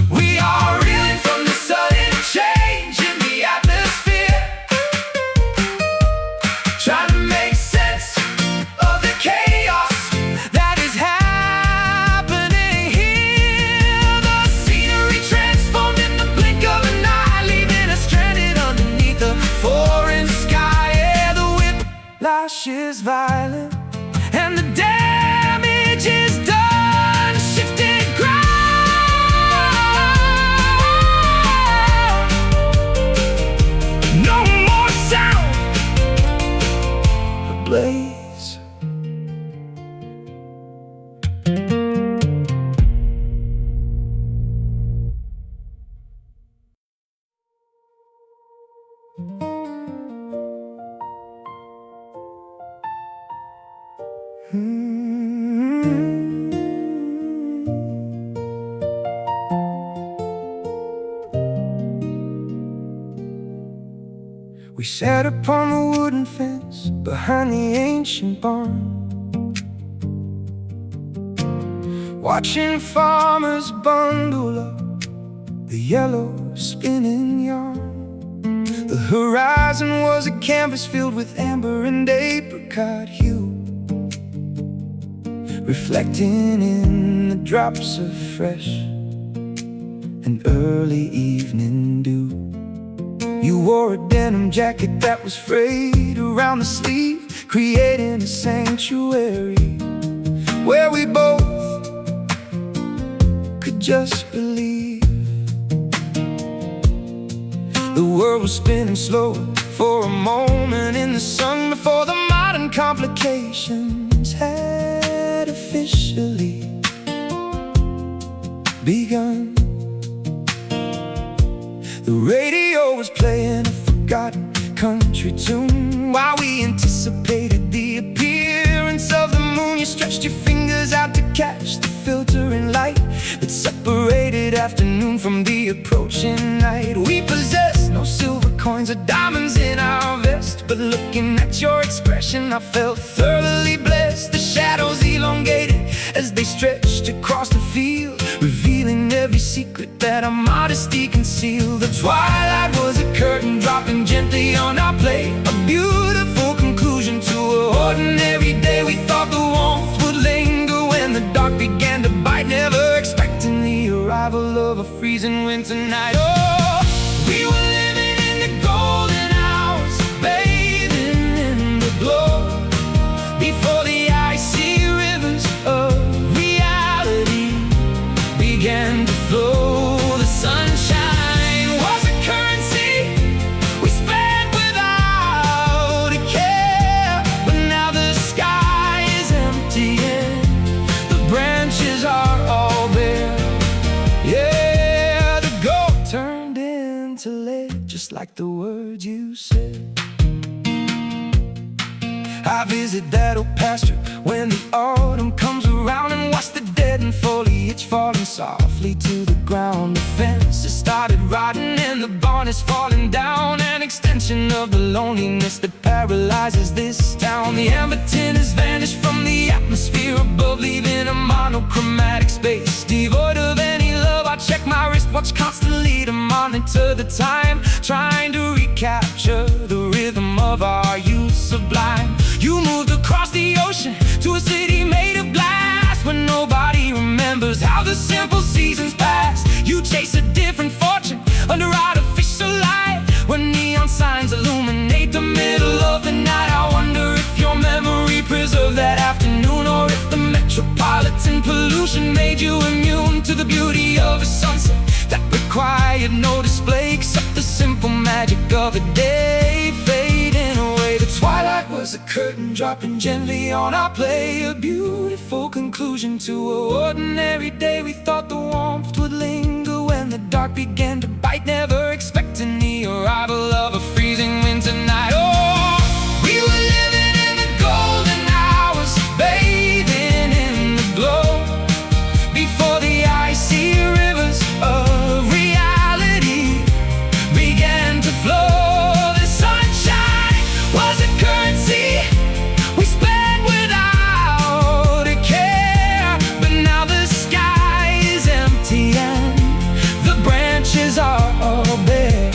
We are reeling from the sudden change in the atmosphere, trying to make sense of the chaos that is happening here. The scenery transformed in the blink of an eye, leaving us stranded underneath the foreign sky. Yeah, the whiplash is violent and the damage is done. Shifted ground, no more sound, ablaze. We sat upon the wooden fence behind the ancient barn, watching farmers bundle up the yellow spinning yarn. The horizon was a canvas filled with amber and apricot hue, reflecting in the drops of fresh and early evening dew. You wore a denim jacket that was frayed around the sleeve, creating a sanctuary where we both could just believe. The world was spinning slower for a moment in the sun before the modern complications had officially begun. The radio was playing a forgotten country tune while we anticipated the appearance of the moon. You stretched your fingers out to catch the filtering light that separated afternoon from the approaching night. We possessed no silver coins or diamonds in our vest, but looking at your expression I felt thoroughly blessed. The shadows elongated as they stretched across the field, revealing every secret that our modesty twilight was a curtain dropping gently on our plate, a beautiful conclusion to an ordinary day. We thought the warmth would linger when the dark began to bite, never expecting the arrival of a freezing winter night. Oh, we were living in the golden hours, bathing in the glow, before the icy rivers of reality began to flow. The sunshine was a currency we spent without a care, but now the sky is empty and the branches are all bare. Yeah, the gold turned into lead, just like the words you said. I visit that old pasture when the autumn comes around, and watch the deadened foliage falling softly to the ground. The fences started rotting and the barn is falling down, an extension of the loneliness that paralyzes this town. The amber tint has vanished from the atmosphere above, leaving a monochromatic space devoid of any love. I check my wristwatch constantly to monitor the time, trying to recapture the rhythm of our youth sublime. You moved across the ocean to a city made of glass, where nobody remembers how the simple seasons passed. You chase a different fortune under artificial light, where neon signs illuminate the middle of the night. I wonder if your memory preserved that afternoon, or if the metropolitan pollution made you immune to the beauty of a sunset that required no display except the simple magic of a day fading away. The twilight was a curtain dropping gently on our play, a beautiful conclusion to an ordinary day. We thought the warmth would linger when the dark began to bite, never expecting the arrival of a freezing winter night. Oh, we were living in the golden hours, bathing in the glow, before the icy rivers of reality began to flow. The sunshine was a currency we spent without a care, but now the sky is empty and the branches are all bare.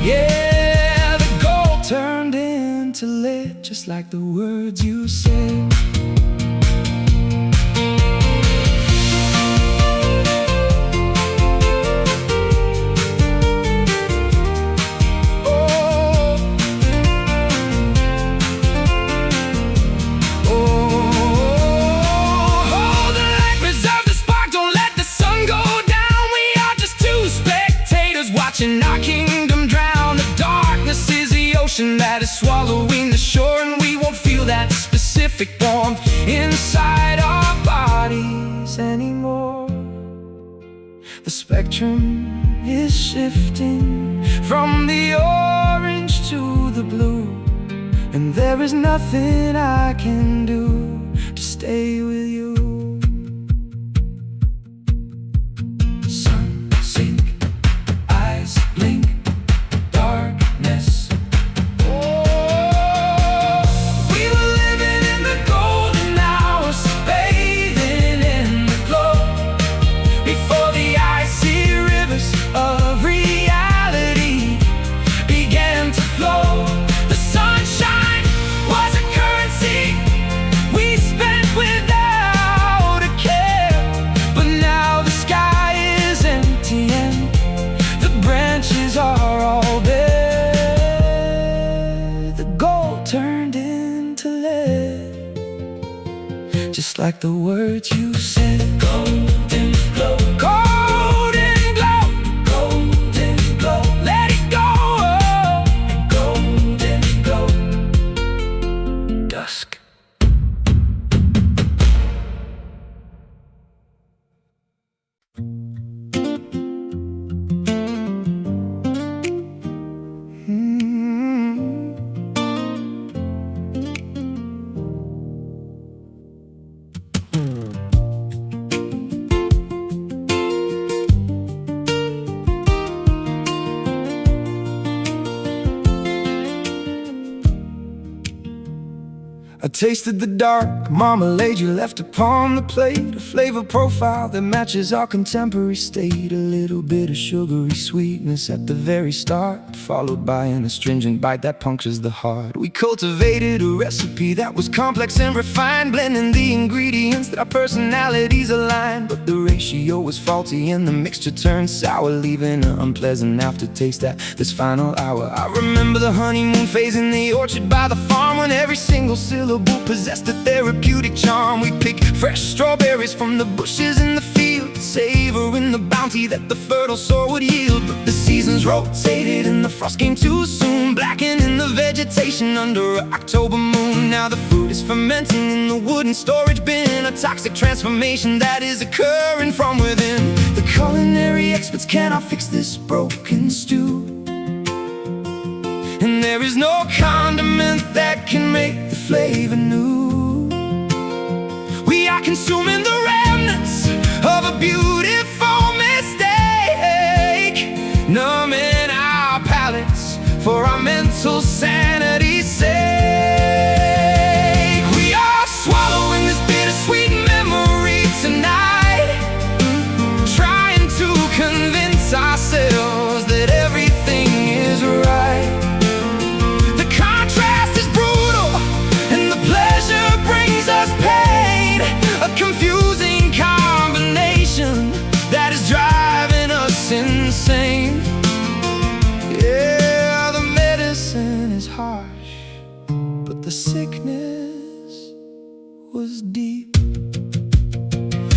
Yeah, the gold turned into lead, just like the words you said. Watching our kingdom drown, the darkness is the ocean that is swallowing the shore, and we won't feel that specific warmth inside our bodies anymore. The spectrum is shifting from the orange to the blue, and there is nothing I can do to stay with you. Just like the words you said. Golden glow, golden glow, golden glow, let it go, and golden glow, dusk. I tasted the dark marmalade you left upon the plate, a flavor profile that matches our contemporary state. A little bit of sugary sweetness at the very start, followed by an astringent bite that punctures the heart. We cultivated a recipe that was complex and refined, blending the ingredients that our personalities aligned. But the ratio was faulty and the mixture turned sour, leaving an unpleasant aftertaste at this final hour. I remember the honeymoon phase in the orchard by the farm, when every single syllable possessed a therapeutic charm. We picked fresh strawberries from the bushes in the field, savoring the bounty that the fertile soil would yield. But the seasons rotated and the frost came too soon, blackening the vegetation under an October moon. Now the fruit is fermenting in the wooden storage bin, a toxic transformation that is occurring from within. The culinary experts cannot fix this broken stew, and there is no condiment that can make the flavor new. We are consuming the remnants of a beautiful mistake, numbing our palates for our mental sanity's sake. We are swallowing this bittersweet memory tonight, trying to convince ourselves that everything is right. A confusing combination that is driving us insane. Yeah, the medicine is harsh, but the sickness was deep.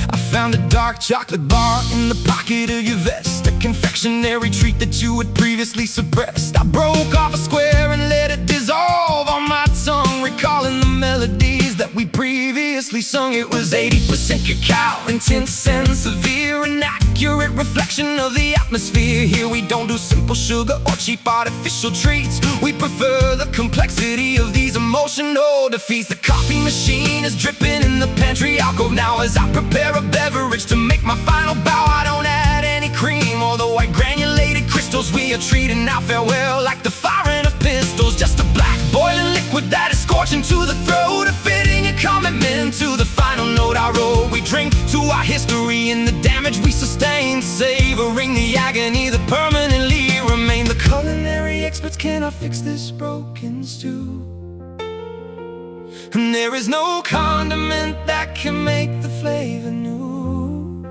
I found a dark chocolate bar in the pocket of your vest, a confectionery treat that you had previously suppressed. I broke off a square and let it dissolve on my tongue, recalling the melodies that we previously sung. It was 80% cacao, intense and severe, an accurate reflection of the atmosphere. Here we don't do simple sugar or cheap artificial treats, we prefer the complexity of these emotional defeats. The coffee machine is dripping in the pantry alcove now as I prepare a beverage to make my final bow. I don't add any cream or the white granulated crystals. We are treating our farewell like the firing of pistols, just a black boiling liquid that is scorching to the throat, a fitting accompaniment to the final note I wrote. We drink to our history and the damage we sustained, savoring the agony that permanently remained. The culinary experts cannot fix this broken stew, and there is no condiment that can make the flavor new.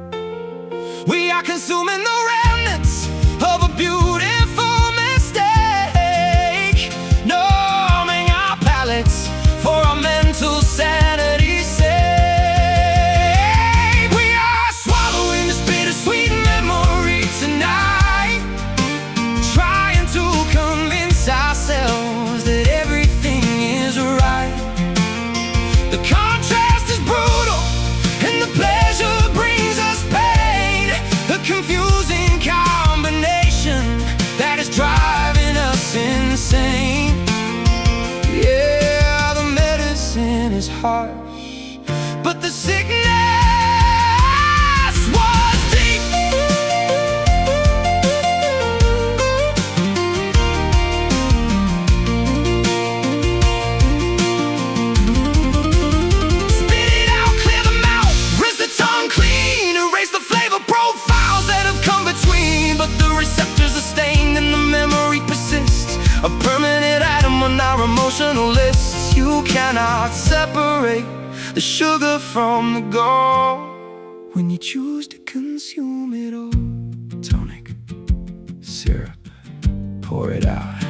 We are consuming the remnants of a beautiful mistake, numbing our palates for our mental sanity's sake. We are swallowing this bittersweet memory tonight, trying to convince ourselves that everything is right. The contrast is brutal and the pleasure brings us pain, a confusing combination that is driving us insane. Yeah, the medicine is harsh, but the sickness was deep. Spit it out, clear the mouth, rinse the tongue clean, erase the flavor profiles that have come between. But the receptors are stained and the memory persists, a permanent item on our emotional lists. You cannot separate the sugar from the gold when you choose to consume it all. Tonic, syrup, pour it out.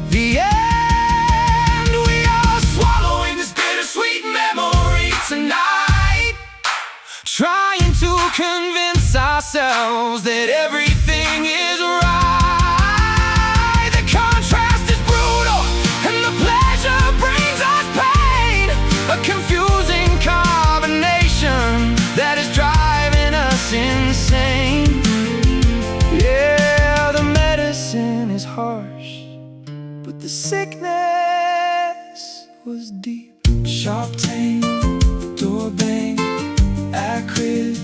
The end, we are swallowing this bittersweet memory tonight, trying to convince ourselves that everything is right. The contrast is brutal and the pleasure brings us pain, a confusing combination that is driving us insane. Yeah, the medicine is harsh, but the sickness was deep. Sharp tang, door bang, acrid.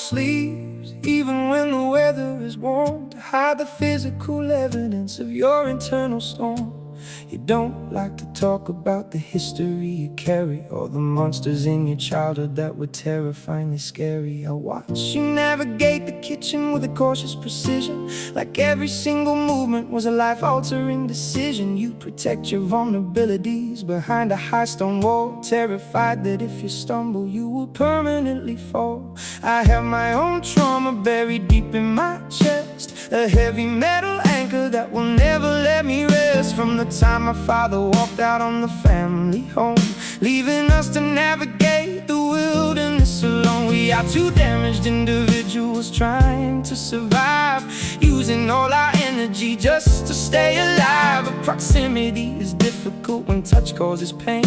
sleeves, even when the weather is warm, to hide the physical evidence of your internal storm. You don't like to talk about the history you carry, or the monsters in your childhood that were terrifyingly scary. I watch you navigate the kitchen with a cautious precision, like every single movement was a life-altering decision. You protect your vulnerabilities behind a high stone wall, terrified that if you stumble you will permanently fall. I have my own trauma buried deep in my chest, a heavy metal anchor that will never let me rest. From the time my father walked out on the family home, leaving us to navigate the wilderness alone. We are two damaged individuals trying to survive, using all our energy just to stay alive. But proximity is difficult when touch causes pain,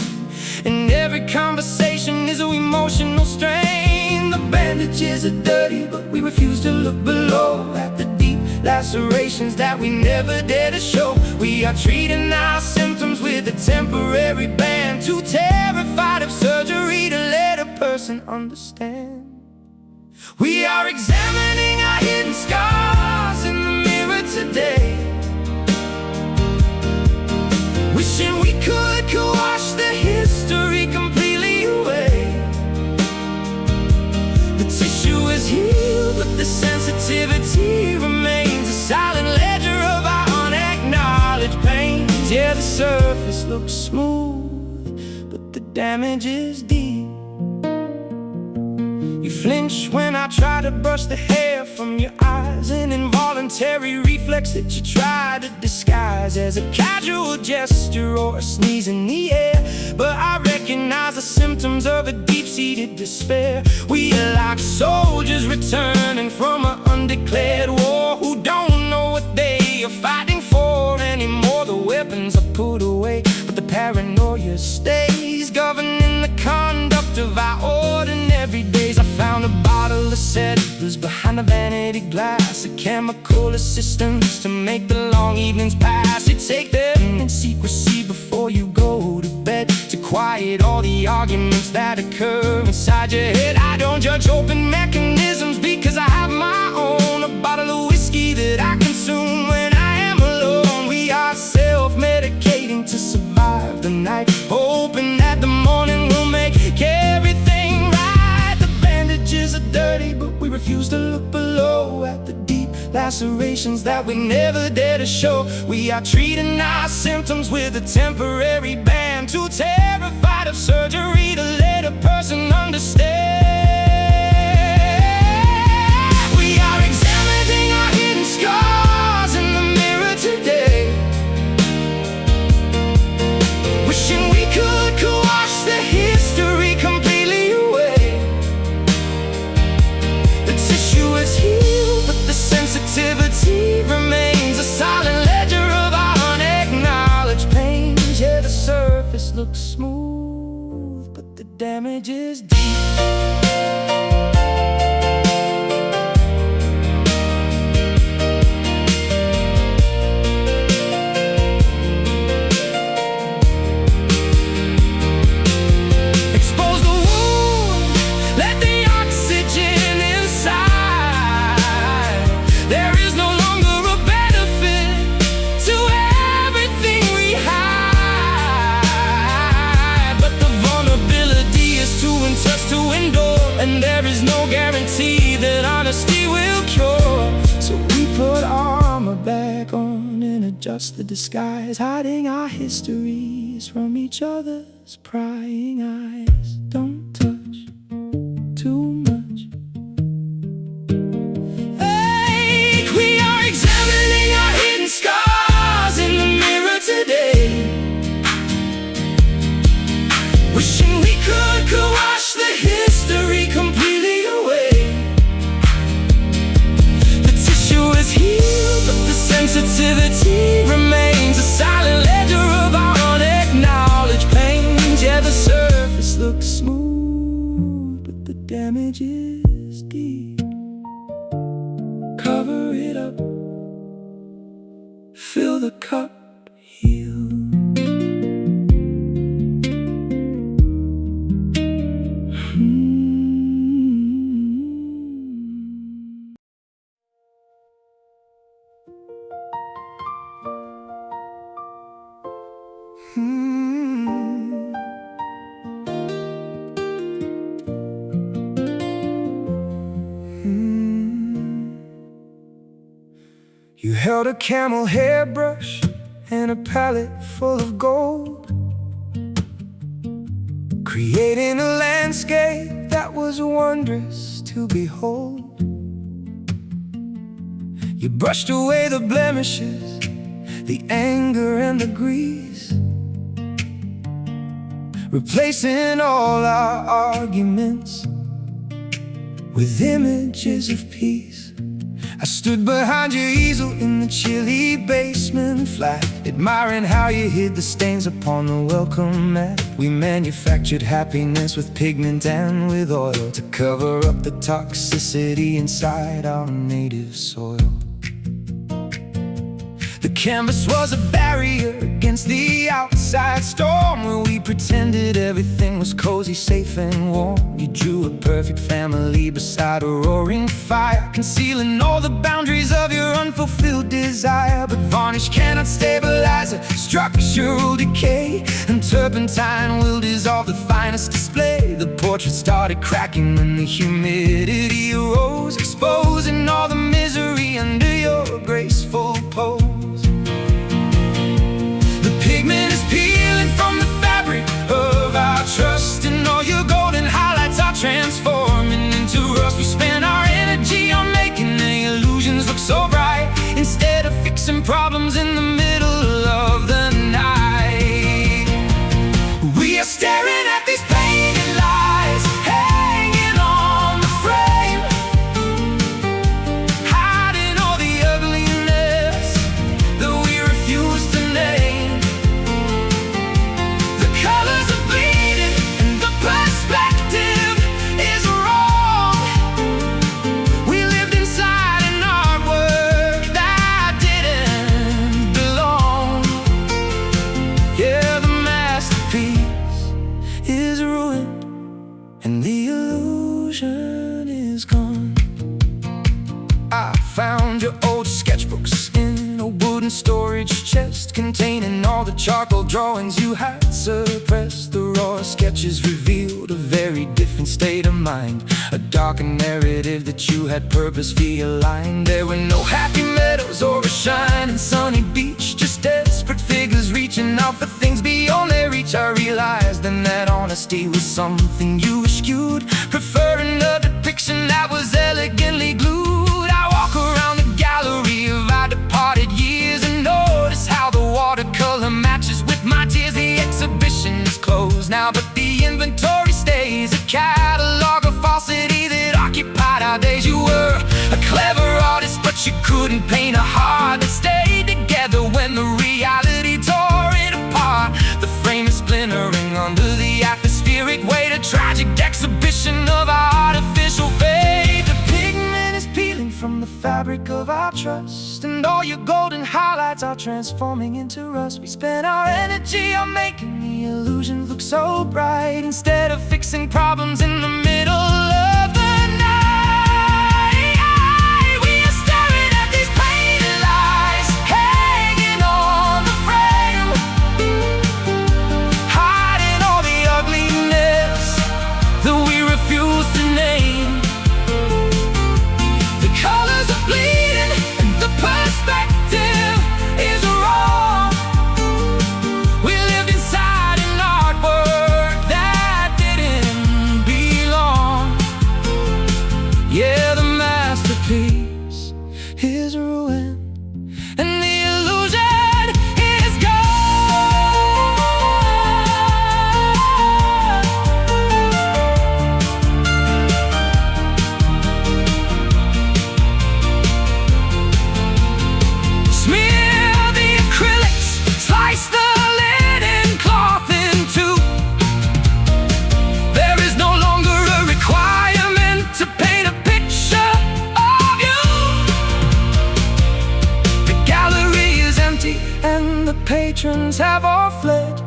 and every conversation is an emotional strain. The bandages are dirty, but we refuse to look below at the deep lacerations that we never dare to show. We are treating our symptoms with a temporary band, too terrified of surgery to let a person understand. We are examining our hidden scars in the mirror today, wishing we could wash the history completely away. The tissue is healed, but the sensitivity remains, a silent ledger of our unacknowledged pains. Yeah, the surface looks smooth, but the damage is deep. You flinch when I try to brush the hair from your eyes, an involuntary reflex that you try to disguise as a casual gesture or a sneeze in the air. But I recognize the symptoms of a deep-seated despair. We are like soldiers returning from an undeclared war, who don't know what they are fighting for anymore. The weapons are put away, but the paranoia stays, governing the conduct of our ordinary days. I found a bottle of settlers behind the vanity glass, a chemical assistance to make the long evenings pass. You take them in secrecy before you go to bed, to quiet all the arguments that occur inside your head. I don't judge open mechanisms because I have my own, a bottle of whiskey that I consume when I am alone. We are self-medicating to survive the night, hoping that the morning will make everything right. The bandages are dirty, but we refuse to look below at the deep lacerations that we never dare to show. We are treating our symptoms with a temporary band, too terrified of surgery to let a person understand. We are examining our hidden scars in the mirror today, wishing we could wash the history completely away. The tissue is healed, but the sensitivity remains, a silent ledger of our unacknowledged pains. Yeah, the surface looks smooth, but the damage is deep. And there is no guarantee that honesty will cure. So we put our armor back on and adjust the disguise, hiding our histories from each other's prying eyes. Don't touch too much. Hey, we are examining our hidden scars in the mirror today, wishing we could wash the history completely away. The tissue is healed, but the sensitivity remains, a silent ledger of our unacknowledged pains. Yeah, the surface looks smooth, but the damage is deep. Cover it up, fill the cup, heal. You held a camel hairbrush and a palette full of gold, creating a landscape that was wondrous to behold. You brushed away the blemishes, the anger and the grease, replacing all our arguments with images of peace. I stood behind your easel in the chilly basement flat, admiring how you hid the stains upon the welcome mat. We manufactured happiness with pigment and with oil to cover up the toxicity inside our native soil. The canvas was a barrier against the outside storm, where we pretended everything was cozy, safe and warm. You drew a perfect family beside a roaring fire, concealing all the boundaries of your unfulfilled desire. But varnish cannot stabilize a structural decay, and turpentine will dissolve the finest display. The portrait started cracking when the humidity arose, exposing all the misery under your graceful pose. Pigment is peeling from the fabric of our trust, and all your golden highlights are transforming into rust. We spend our energy on making the illusions look so bright, instead of fixing problems in the middle of the night. We are staring at these painted lies, hanging on the frame, hiding all the ugliness that we refuse to name. And the illusion is gone. I found your old sketchbooks in a wooden storage chest, containing all the charcoal drawings you had suppressed. The raw sketches revealed a very different state of mind, a darkened narrative that you had purposefully aligned. There were no happy meadows or a shining sunny beach, just desperate figures reaching out for things beyond their reach. I realized then that honesty was something you eschewed, preferring a depiction that was elegantly glued. I walk around the gallery of our departed years and notice how the watercolor matches with my tears. The exhibition is closed now, but the inventory stays, a catalog of falsity that occupied our days. You were a clever artist, but you couldn't paint a heart that stayed together when the reality tore it apart. The frame is splintering under the atmospheric weight, a tragic exhibition of our artificial fate. The pigment is peeling from the fabric of our trust, and all your golden highlights are transforming into rust. We spend our energy on making the illusion look so bright, instead of fixing problems in the middle of the night. We are staring at these painted lies, hanging on the frame, hiding all the ugliness that we refuse to name. The colors are bleeding and the perspective is wrong. We lived inside an artwork that didn't belong. Yeah, the masterpiece is ruined, and the illusion is gone. Smear the acrylics, slice the linen cloth in two. There is no longer a requirement to paint a picture of you. The gallery is empty and the patrons have all fled.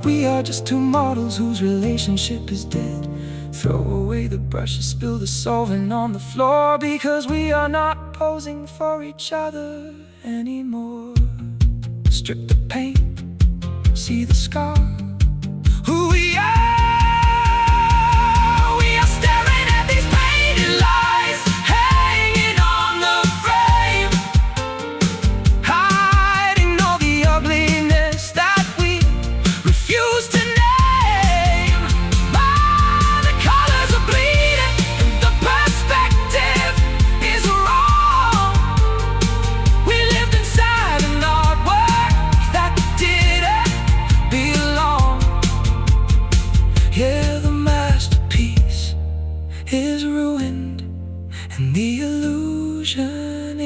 We are just two models whose relationship is dead. Throw away the brushes, spill the solvent on the floor, because we are not posing for each other anymore. Strip the paint, see the scar, who we are. We are staring at these painted lies, hanging on the frame,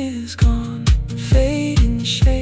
is gone, fading shade.